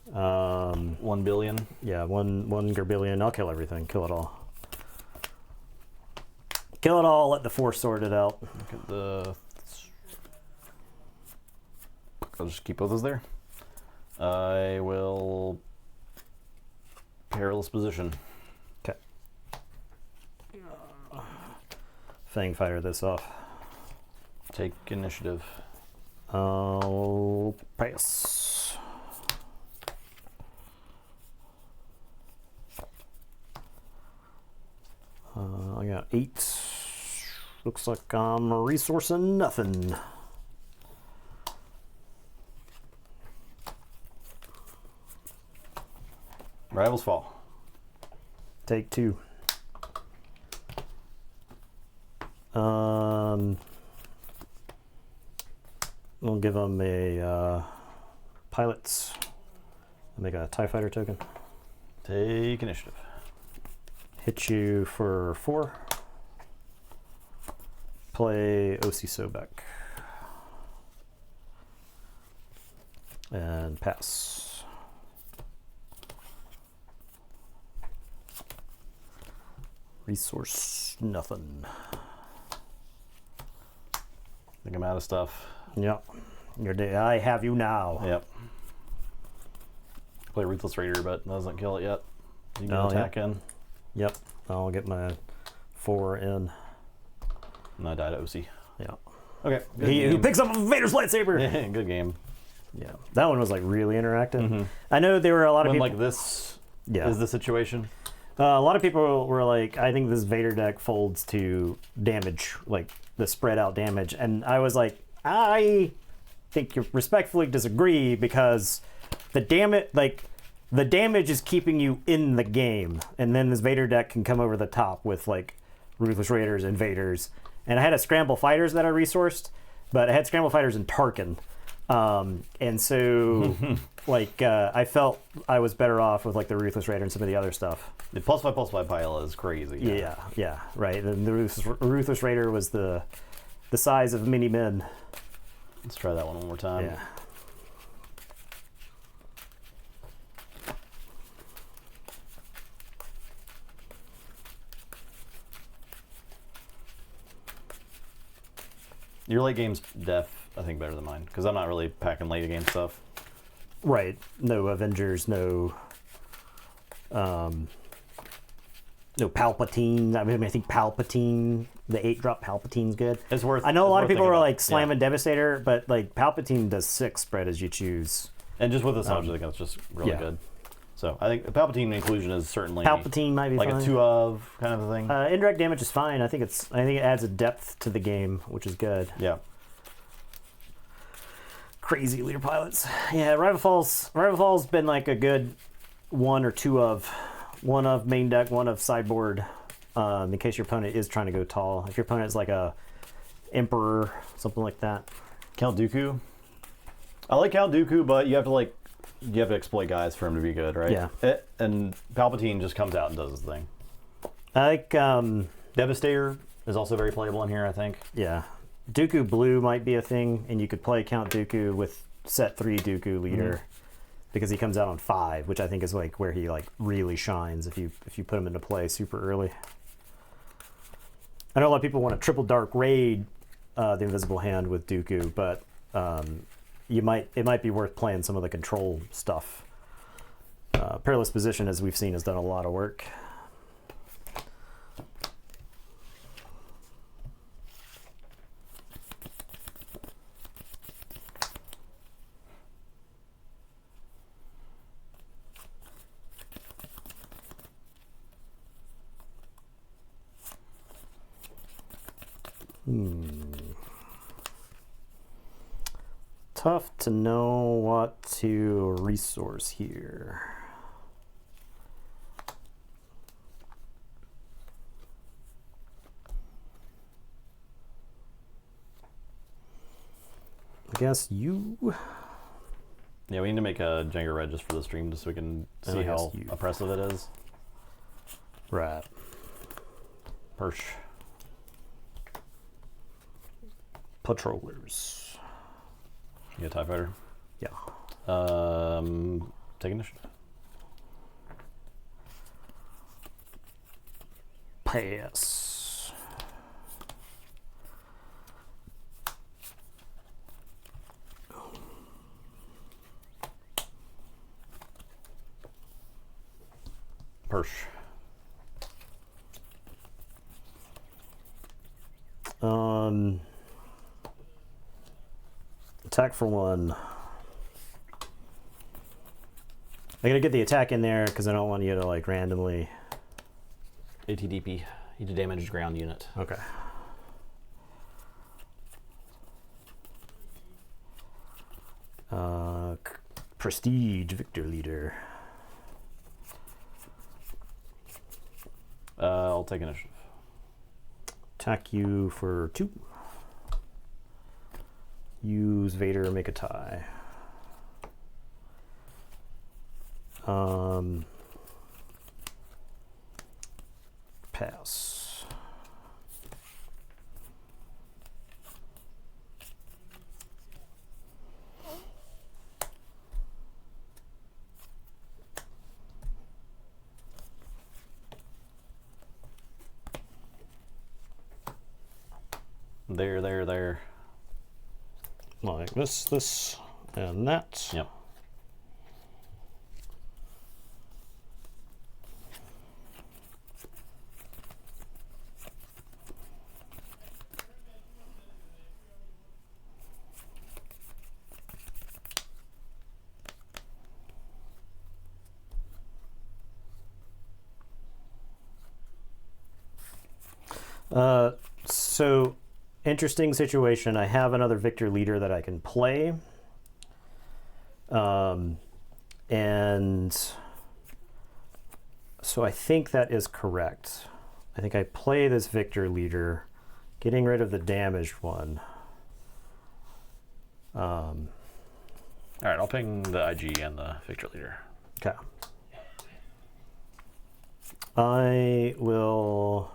1 billion. Yeah, one Gerbillion. I'll kill everything. Kill it all. Kill it all. Let the force sort it out. Look at the. I'll just keep both those there. I will. Perilous position. Okay. Fang fighter this off. Take initiative. I'll pass. I got 8. Looks like I'm resourcing nothing. Rivals fall. Take 2. We'll give them a pilots. Make a TIE fighter token. Take initiative. Hit you for 4. Play OC Sobek. And pass. Resource nothing. I think I'm out of stuff. Yep. Your day. I have you now. Yep. Play Ruthless Raider, but doesn't kill it yet. You can Oh, attack in. Yep. I'll get my 4 in. And I died at OC. Yeah. Okay. He picks up Vader's lightsaber. Yeah, good game. Yeah. That one was like really interactive. I know there were a lot of When people. like this Yeah. is the situation. A lot of people were like, I think this Vader deck folds to damage, like the spread out damage. And I was like, I think you respectfully disagree because the damage is keeping you in the game. And then this Vader deck can come over the top with like Ruthless Raiders and Vaders. And I had a Scramble Fighters that I resourced, but I had Scramble Fighters in Tarkin. And so I felt I was better off with like the Ruthless Raider and some of the other stuff. The +5/+5 pile is crazy. Yeah, right. And the Ruthless Raider was the size of mini men. Let's try that one more time. Yeah. Your late game's def, I think, better than mine because I'm not really packing late game stuff. Right. No Avengers, no Palpatine. I mean, I think Palpatine, the 8-drop Palpatine's good. It's worth. I know a lot of people thinking are about. like slamming Devastator, but like Palpatine does 6 spread as you choose. And just with the Asajj, I think that's just really yeah. good. So I think the Palpatine inclusion is certainly Palpatine might be like fine. a 2 of kind of a thing. Indirect damage is fine. I think it adds a depth to the game, which is good. Yeah. Crazy leader pilots. Yeah, Rival Falls been like a good 1 or 2 of. 1 of main deck, 1 of sideboard. In case your opponent is trying to go tall. If your opponent is like a Emperor, something like that. Count Dooku. I like Count Dooku, but you have to exploit guys for him to be good, right? Yeah. And Palpatine just comes out and does his thing. I like, Devastator is also very playable in here, I think. yeah. Dooku Blue might be a thing, and you could play Count Dooku with set 3 Dooku leader because he comes out on 5, which I think is like where he like really shines if you put him into play super early. I know a lot of people want to triple dark raid the Invisible Hand with Dooku, but it might be worth playing some of the control stuff. Perilous Position, as we've seen, has done a lot of work. Tough to know what to resource here. I guess you. Yeah, we need to make a Jenga Red just for the stream, just so we can see I guess how you. oppressive it is. Right. Persh. Patrollers. You get a TIE Fighter. Yeah. Take initiative. Pass. Persh. Attack for 1. I gotta get the attack in there because I don't want you to like randomly. ATDP. You do damage ground unit. Okay. Prestige Victor Leader. I'll take initiative. Attack you for 2. Use Vader, make a tie. Pass. There. Like this, and that. Yep. So interesting situation. I have another Victor Leader that I can play. And so I think that is correct. I think I play this Victor Leader, getting rid of the damaged one. All right, I'll ping the IG and the Victor Leader. Okay. I will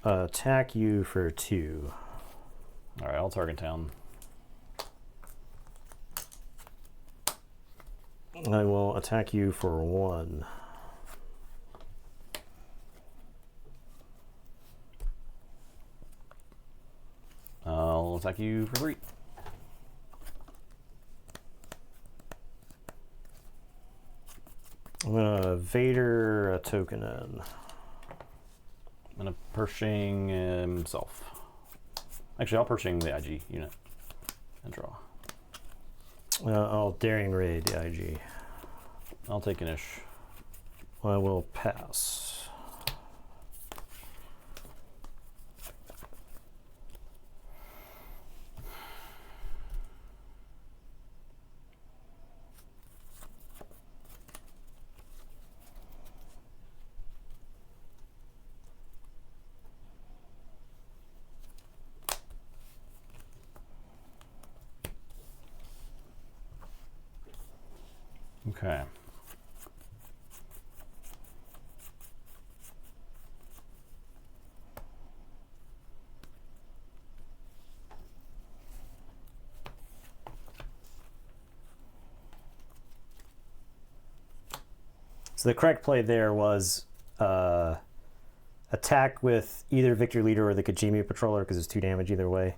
attack you for 2. All right, I'll target town. I will attack you for 1. I'll attack you for 3. I'm gonna Vader a token in. I'm gonna Pershing himself. Actually, I'll Pershing the IG unit and draw. I'll Daring Raid the IG. I'll take Inish. I will pass. Okay. So the correct play there was attack with either Victor Leader or the Kajimi Patroller because it's 2 damage either way.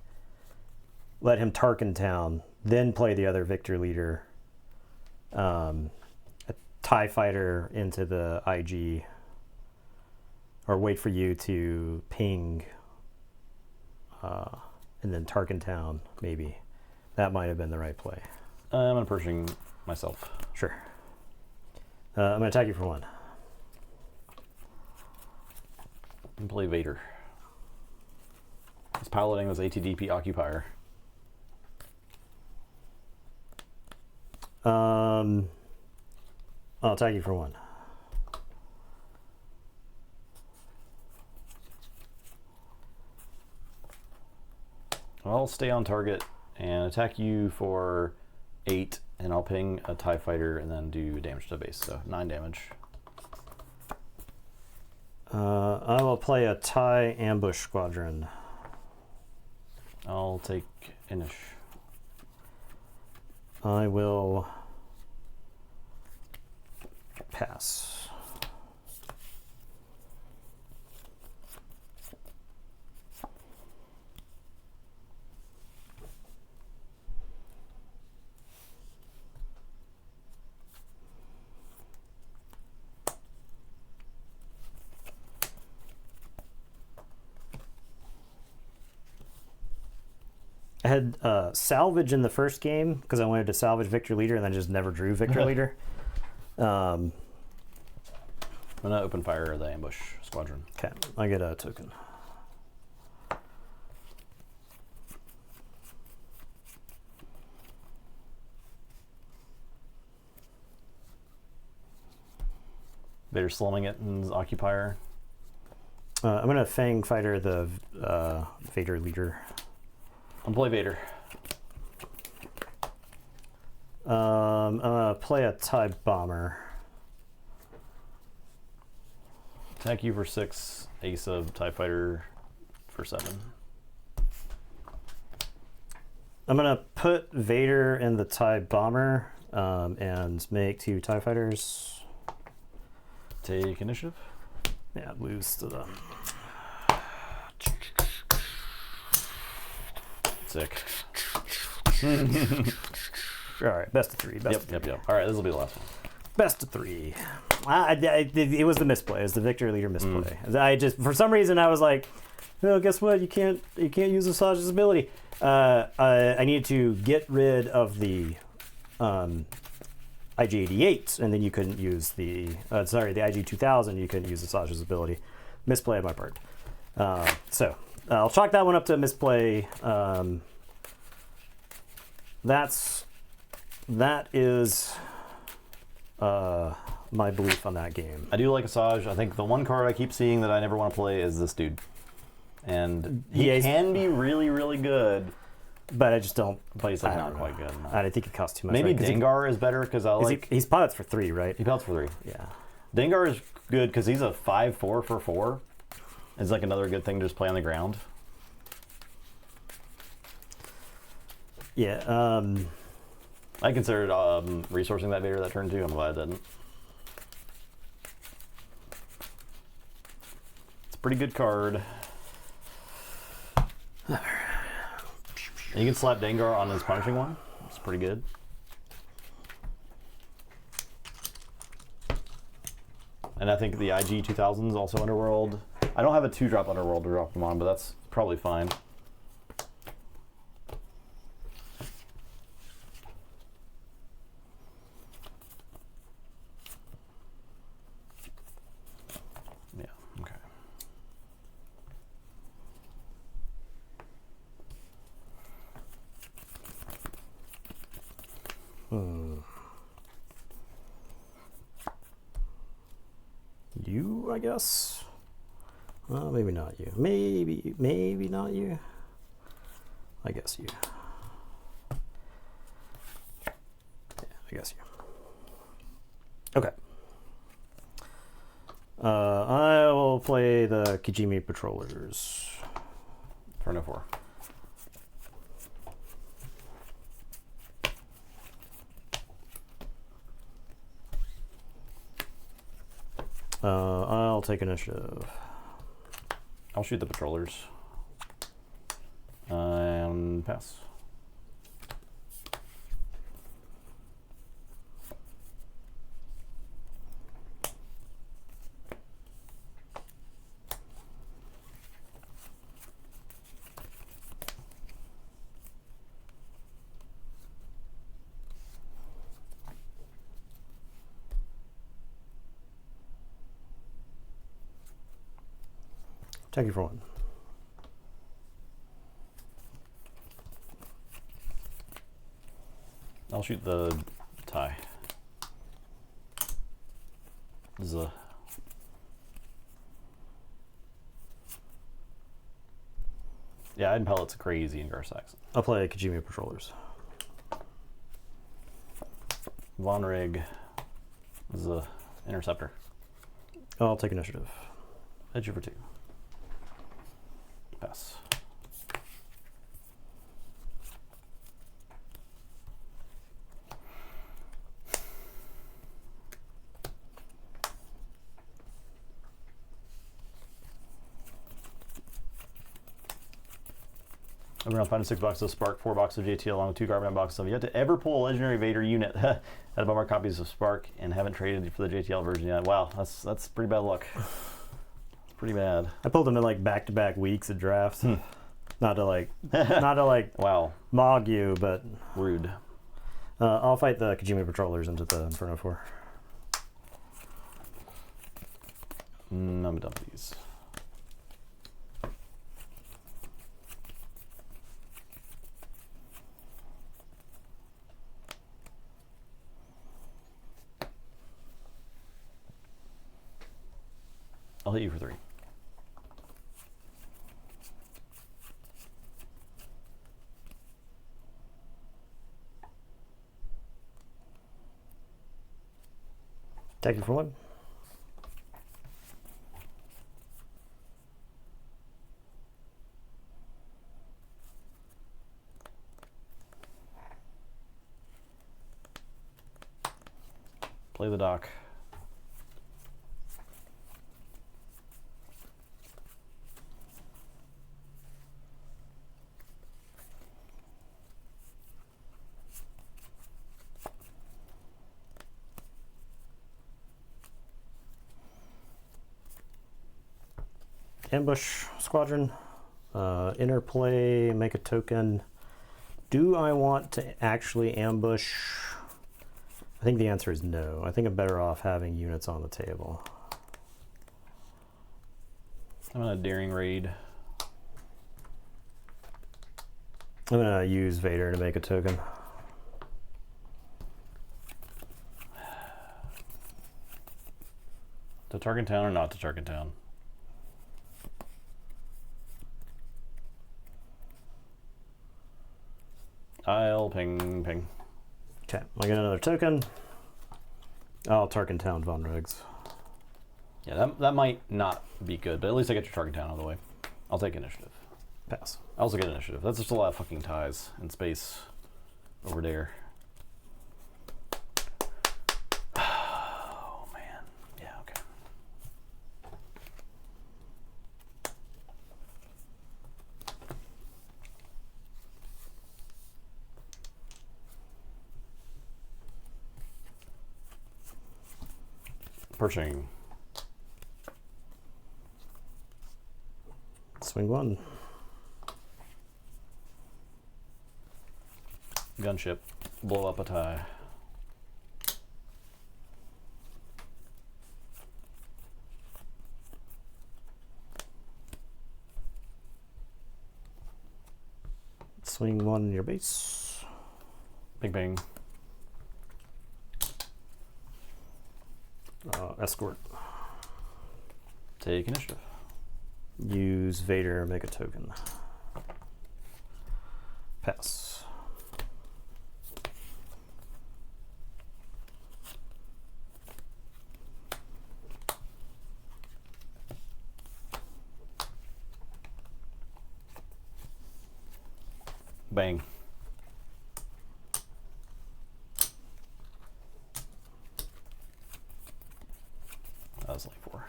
Let him Tarkin Town, then play the other Victor Leader. A TIE Fighter into the IG. Or wait for you to ping and then Tarkin Town, maybe. That might have been the right play. I'm unpershing myself. Sure. I'm going to attack you for 1. And play Vader. He's piloting this ATDP Occupier. I'll attack you for 1. I'll stay on target and attack you for 8, and I'll ping a TIE Fighter and then do damage to base, so 9 damage. I will play a TIE Ambush Squadron. I'll take Inish. I will pass. I had salvage in the first game because I wanted to salvage Victor Leader and then just never drew Victor Leader. I'm gonna open fire the Ambush Squadron. Okay, I get a token. Vader slumming it in his Occupier. I'm gonna Fang Fighter the Vader Leader. I'm gonna play Vader. I'm gonna play a TIE Bomber. Attack you for 6, Ace of TIE Fighter for 7. I'm gonna put Vader in the TIE Bomber and make 2 TIE Fighters. Take initiative. Yeah, lose to the. Sick. All right, best of 3. Yep. All right, this will be the last one. Best of 3. It was the misplay. It was the Victor Leader misplay. I just, for some reason, I was like, "Well, guess what? You can't use Asajj's ability." I needed to get rid of the IG-88, and then you couldn't use the the IG-2000. You couldn't use Asajj's ability. Misplay on my part. So I'll chalk that one up to a misplay. That is my belief on that game. I do like Asajj. I think the one card I keep seeing that I never want to play is this dude. And he Yeah, can be really, really good, but I just don't. but he's like not quite good. I don't think it costs too much. Maybe right? 'Cause Dengar is better because I like. he's pilots for 3, right? He pilots for 3. Yeah. Dengar is good because he's a 5/4 for 4. It's like another good thing to just play on the ground. Yeah. I considered resourcing that Vader that turn too. I'm glad I didn't. It's a pretty good card. And you can slap Dengar on his punishing one. It's pretty good. And I think the IG-2000 is also Underworld. I don't have a 2-drop Underworld to drop them on, but that's probably fine. Yeah, okay. You, I guess. Well, maybe not you. Maybe not you. I guess you. Yeah, I guess you. Okay. I will play the Kajimi Patrollers. Turn 4. I'll take initiative. I'll shoot the patrollers. And pass. Take you for 1. I'll shoot the tie. Z. Yeah, I'd pellets crazy in Gar-Saxon. I'll play Kajimi Patrollers. Von Rig is the interceptor. I'll take initiative. Edge over 2. Pass. Around 5 to 6 boxes of Spark, 4 boxes of JT, along with 2 Carbonite boxes. I've yet to ever pull a Legendary Vader unit. Had above our copies of Spark and haven't traded for the JTL version yet. Wow, that's pretty bad luck. It's pretty bad. I pulled them in like back-to-back weeks of drafts. Not to like, not to like Wow, mog you, but rude. I'll fight the Kajimi Patrollers into the Inferno 4. I'm done with these. I'll hit you for 3. Take you for 1. Play the dock. Ambush Squadron. Interplay, make a token. Do I want to actually ambush? I think the answer is no. I think I'm better off having units on the table. I'm on a daring raid. I'm gonna use Vader to make a token. To target town or not to target town? I'll ping. Okay, I get another token. I'll Tarkin Town Von Riggs. Yeah, that might not be good, but at least I get your target town out of the way. I'll take initiative. Pass. I also get initiative. That's just a lot of fucking ties in space over there. Oh, man. Yeah, okay. Pershing. Swing 1. Gunship. Blow up a tie. Swing 1 in your base. Bing bang. Escort. Take initiative. Use Vader, make a token. Pass. Bang. That was like 4.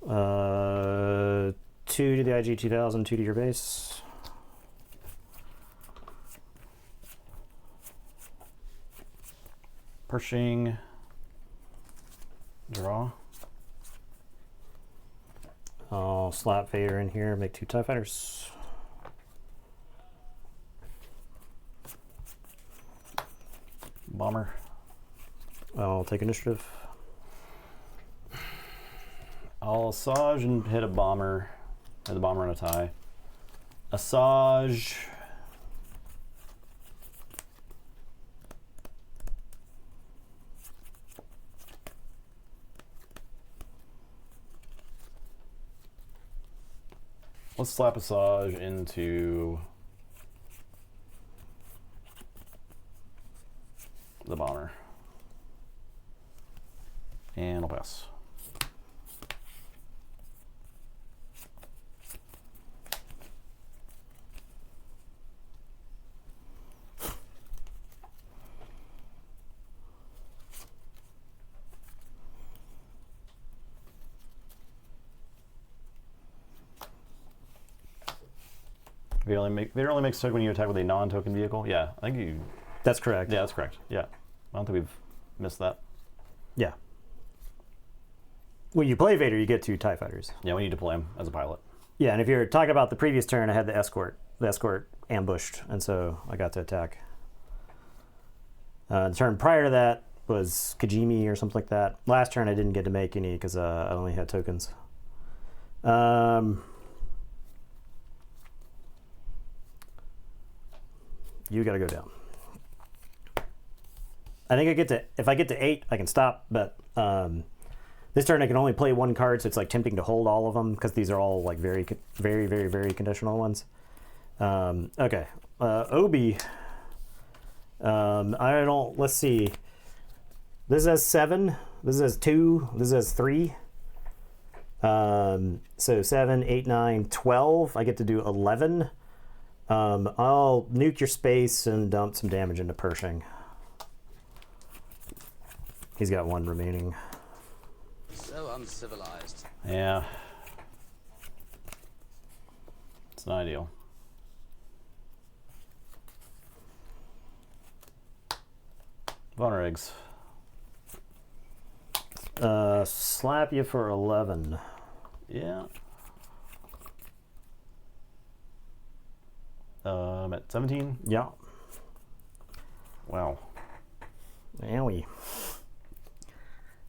2 to the IG 2000, 2 to your base. Pershing. Draw. I'll slap Vader in here, make 2 TIE fighters. Bomber. I'll take initiative. I'll Asajj and hit a bomber. Hit the bomber and a tie. Asajj. Let's slap Asajj into the bomber. And I'll pass. Vader only makes token when you attack with a non-token vehicle. Yeah, I think you. That's correct. Yeah, that's correct. Yeah, I don't think we've missed that. Yeah. When you play Vader, you get 2 TIE fighters. Yeah, we need to play him as a pilot. Yeah, and if you're talking about the previous turn, I had the escort. The escort ambushed, and so I got to attack. The turn prior to that was Kajimi or something like that. Last turn I didn't get to make any because I only had tokens. You got to go down. I think I get to, if I get to 8, I can stop, but this turn I can only play 1 card, so it's like tempting to hold all of them because these are all like very, very, very, very conditional ones. Okay, Obi. I don't, let's see. This has 7, this has 2, this has 3. So 7, 8, 9, 12. I get to do 11. I'll nuke your space and dump some damage into Pershing. He's got 1 remaining. So uncivilized. Yeah. It's not ideal. Boner eggs. Slap you for 11. Yeah. I'm at 17. Yeah. Wow. Owie.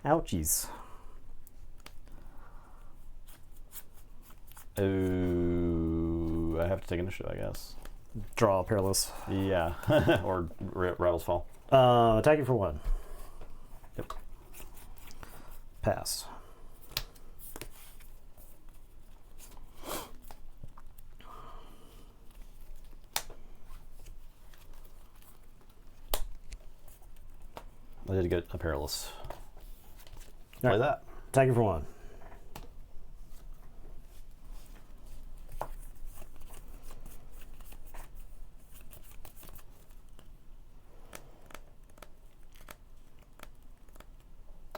Ouchies. Oh, I have to take initiative, I guess. Draw perilous. Yeah, or Rattles Fall. Attack you for 1. Yep. Pass. I did get a perilous. All Play right. that. Attack you for 1.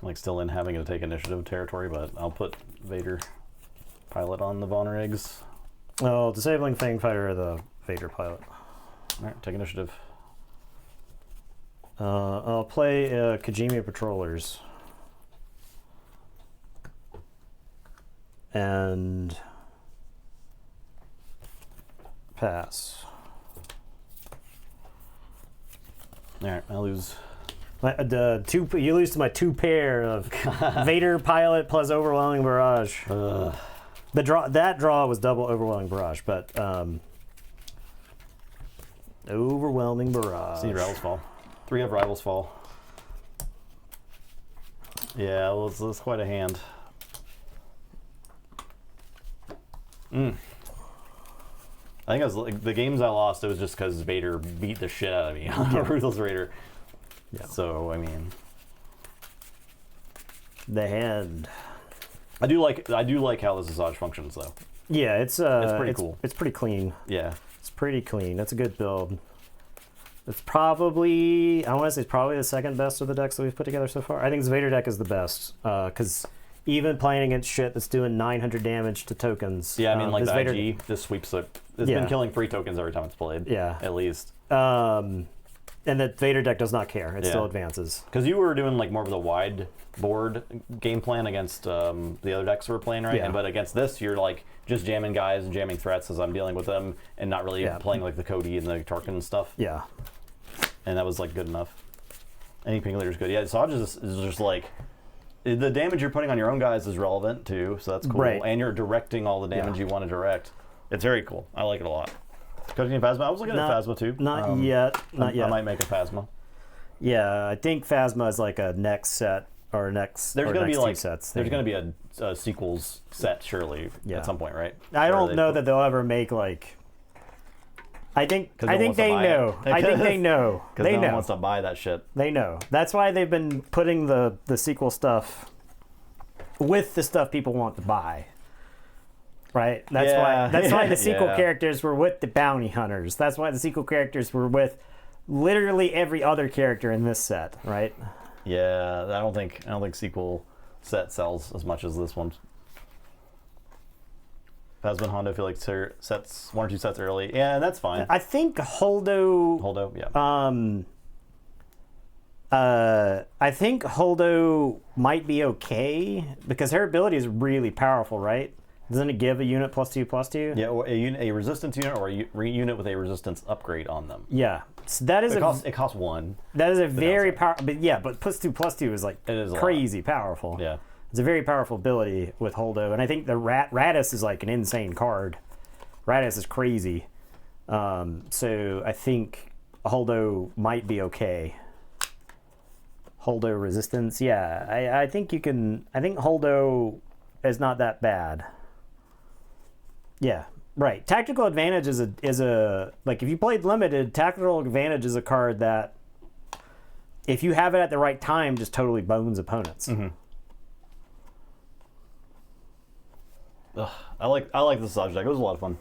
I'm like still in having to take initiative territory, but I'll put Vader pilot on the Vonner eggs. Oh, disabling Fang Fighter or the Vader pilot. All right, take initiative. I'll play Kajimi Patrollers. And pass. All right, I lose. You lose to my 2 pair of Vader pilot plus overwhelming barrage. That draw was double overwhelming barrage, but overwhelming barrage. See Rivals Fall. 3 of Rivals Fall. Yeah, well, it's quite a hand. I think I was like, the games I lost, it was just because Vader beat the shit out of me on a Ruthless Raider. Yeah. So I mean, The hand. I do like how this Asajj functions though. Yeah, it's pretty cool. It's pretty clean. Yeah. It's pretty clean. That's a good build. It's probably, I want to say it's probably the second best of the decks that we've put together so far. I think this Vader deck is the best because even playing against shit that's doing 900 damage to tokens. Yeah, I mean, like this the Vader, IG just sweeps it. It's Yeah. been killing free tokens every time it's played. Yeah. At least. And the Vader deck does not care. It Yeah. still advances. Because you were doing like more of the wide board game plan against the other decks we were playing, right? Yeah. But against this, you're like just jamming guys and jamming threats as I'm dealing with them, and not really Yeah. playing like the Cody and the Tarkin and stuff. Yeah. And that was like good enough. Any ping leader's good. Yeah, Asajj is just like the damage you're putting on your own guys is relevant too, so that's cool. Right. And you're directing all the damage you want to direct. It's very cool. I like it a lot. Cody and Phasma. I was looking at Phasma too. Not yet. Not yet. I might make a Phasma. Yeah, I think Phasma is like a next set or next. There's or going to next be two like sets. there's going to be a sequels set surely Yeah. at some point, right? I Or don't they know put- that they'll ever make like. I think no one wants to they buy know. it. I think they know. because They no one know. wants to buy that shit. They know. That's why they've been putting the sequel stuff with the stuff people want to buy. Right? That's Yeah. why the sequel Yeah. characters were with the bounty hunters. That's why the sequel characters were with literally every other character in this set, right? Yeah, I don't think sequel set sells as much as this one. Phasma and Hondo feel like sets one or two sets early. Yeah, that's fine. I think Holdo, yeah. I think Holdo might be okay because her ability is really powerful, right? Doesn't it give a unit +2/+2? Yeah, or a resistance unit or a unit with a resistance upgrade on them. Yeah. So that is It costs one. that is a very downside. powerful. But yeah, but +2/+2 is like It is a crazy powerful. Yeah. It's a very powerful ability with Holdo, and I think the Radis is like an insane card. Radis is crazy. So I think Holdo might be okay. Holdo resistance, yeah. I think you can. I think Holdo is not that bad. Yeah, right. Tactical advantage is a like if you played limited, tactical advantage is a card that if you have it at the right time, just totally bones opponents. Mm-hmm. I like the Asajj deck. It was a lot of fun.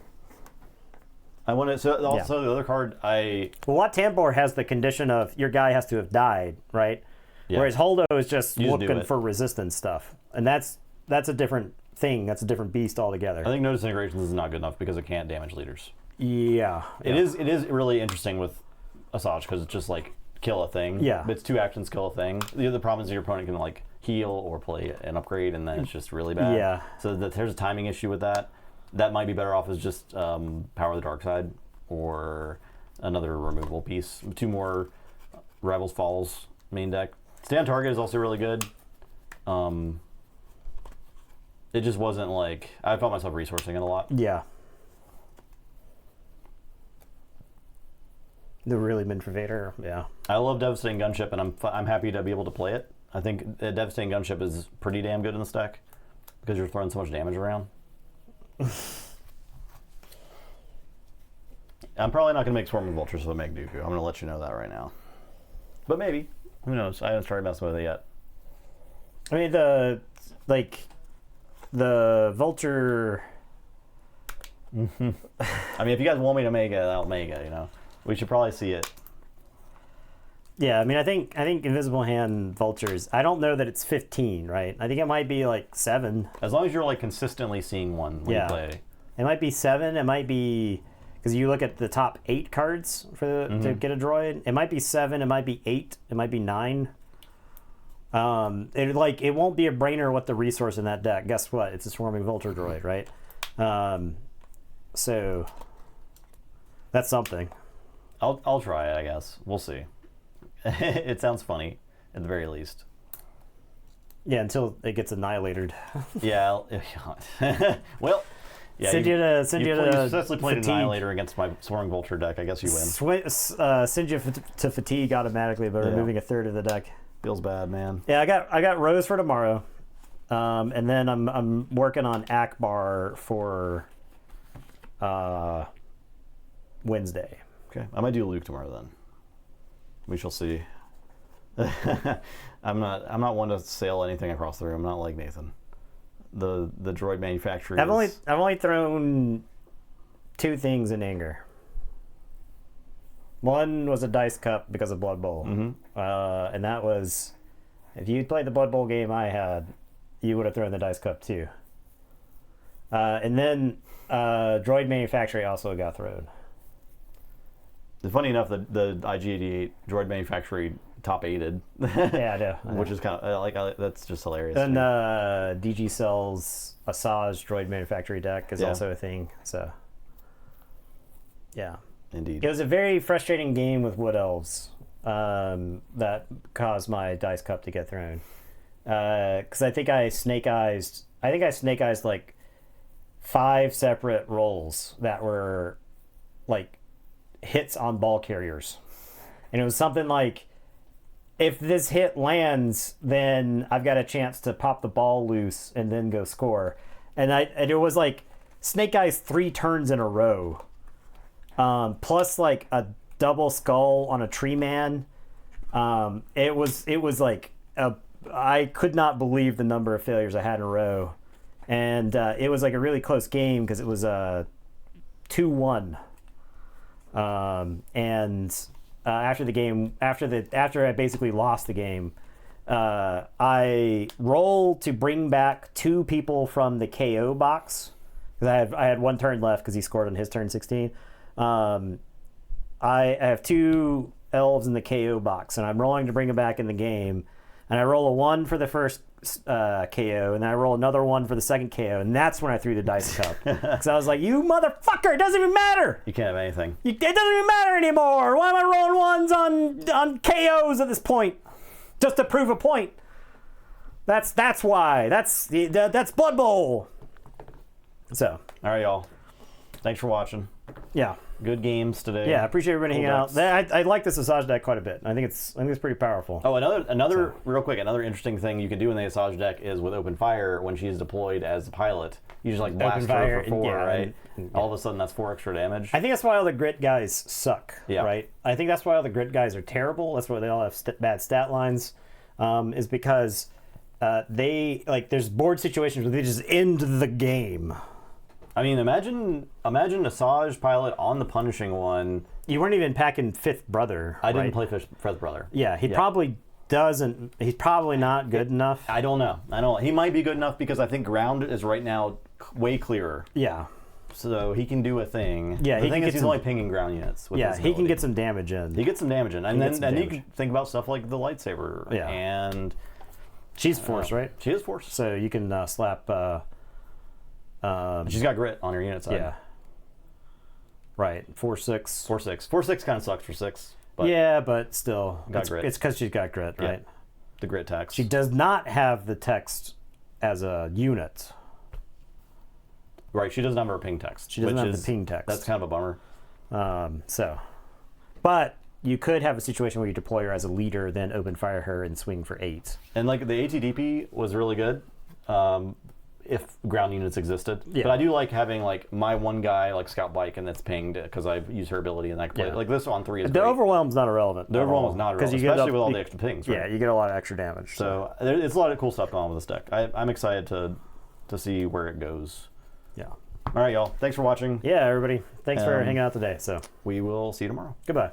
I wanted also the other card Well, Wat Tambor has the condition of your guy has to have died, right? Yeah. Whereas Holdo is just You just do looking it. for resistance stuff, and that's a different thing. That's a different beast altogether. I think no disintegrations is not good enough because it can't damage leaders. Yeah, It is really interesting with Asajj because it's just like kill a thing. Yeah. It's 2 actions, kill a thing. The other problem is your opponent can like heal or play an upgrade, and then it's just really bad. Yeah. So there's a timing issue with that. That might be better off as just Power of the Dark Side or another removal piece. 2 more Rivals Falls main deck. Stay on Target is also really good. It just wasn't like I felt myself resourcing it a lot. yeah. The really meant for Vader, yeah. I love Devastating Gunship, and I'm happy to be able to play it. I think Devastating Gunship is pretty damn good in this deck because you're throwing so much damage around. I'm probably not going to make Swarming Vultures if I make Dooku. I'm going to let you know that right now. But maybe. Who knows? I haven't started messing with it yet. I mean the Vulture. I mean, if you guys want me to make it, I'll make it, you know. We should probably see it. Yeah, I mean, I think Invisible Hand Vultures. I don't know that it's 15, right? I think it might be like 7. As long as you're like consistently seeing one when Yeah. you play. It might be 7. It might be because you look at the top 8 cards for to get a droid. It might be 7. It might be 8. It might be 9. It won't be a brainer what the resource in that deck. Guess what? It's a Swarming Vulture droid, right? So that's something. I'll try it, I guess. We'll see. It sounds funny, at the very least. Yeah, until it gets annihilated. Yeah. Well, yeah. Send you to successfully played Fatigue. Annihilator against my Swarming Vulture deck. I guess you win. Send you to Fatigue automatically by removing a third of the deck. Feels bad, man. Yeah, I got Rose for tomorrow, and then I'm working on Akbar for Wednesday. Okay, I might do Luke tomorrow then. We shall see. I'm not one to sail anything across the room. I'm not like Nathan. The droid manufacturer. I've only thrown 2 things in anger. One was a dice cup because of Blood Bowl, and that was if you played the Blood Bowl game I had, you would have thrown the Dice Cup too. And then Droid Manufacturing also got thrown. Funny enough, the IG-88 droid manufacturing top 8'd. Yeah, I know. Which is kind of that's just hilarious. And DG Cell's Asajj droid manufacturing deck is also a thing. So, yeah. Indeed. It was a very frustrating game with Wood Elves that caused my Dice Cup to get thrown. Because I think I snake eyes like 5 separate rolls that were like hits on ball carriers. And it was something like, if this hit lands, then I've got a chance to pop the ball loose and then go score. And it was like snake eyes 3 turns in a row. Plus like a double skull on a tree man. It was like I could not believe the number of failures I had in a row. And it was like a really close game because it was 2-1. After the game, after I basically lost the game, I rolled to bring back 2 people from the KO box because I had 1 turn left because he scored on his turn 16. I have 2 elves in the KO box, and I'm rolling to bring them back in the game. And I roll a 1 for the first KO, and then I roll another 1 for the second KO, and that's when I threw the Dice Cup. Because I was like, you motherfucker, it doesn't even matter. You can't have anything. It doesn't even matter anymore. Why am I rolling 1s on KOs at this point? Just to prove a point. That's why. That's Blood Bowl. So. All right, y'all. Thanks for watching. Yeah. Good games today. Yeah, I appreciate everybody hanging out. I like this Asajj deck quite a bit. I think it's pretty powerful. Oh, another real quick, another interesting thing you can do in the Asajj deck is with open fire when she's deployed as a pilot. You just like blast her for 4, right? All of a sudden that's 4 extra damage. I think that's why all the grit guys suck. Yeah. Right. I think that's why all the grit guys are terrible. That's why they all have bad stat lines. Is because they there's board situations where they just end the game. I mean, imagine Asajj pilot on the punishing one. You weren't even packing Fifth Brother. I didn't right? play Fifth Brother. Yeah, he probably doesn't. He's probably not good enough. I don't know. He might be good enough because I think ground is right now way clearer. Yeah. So he can do a thing. Yeah, the thing is he's only pinging ground units. With yeah, his he can ability. get some damage in. He gets some damage in, and then you can think about stuff like the lightsaber. Yeah. And she's force, right? She is force. So you can slap. She's got grit on her unit side. Yeah. Right. 4/6. 4/6. 4/6 kind of sucks for 6. But yeah, but still, grit. It's because she's got grit, right? Yeah. The grit text. She does not have the text as a unit. Right. She doesn't have her ping text. She doesn't have the ping text. That's kind of a bummer. But you could have a situation where you deploy her as a leader, then open fire her and swing for 8. And like the ATDP was really good. If ground units existed. Yeah. But I do like having like my one guy like scout bike and that's pinged because I've used her ability and I can play like this on 3 is the great. Overwhelm's not irrelevant. The overwhelm is not irrelevant, especially with all the extra pings. Right? Yeah, you get a lot of extra damage. So it's a lot of cool stuff going on with this deck. I'm excited to see where it goes. Yeah. All right, y'all. Thanks for watching. Yeah, everybody. Thanks for hanging out today. So we will see you tomorrow. goodbye.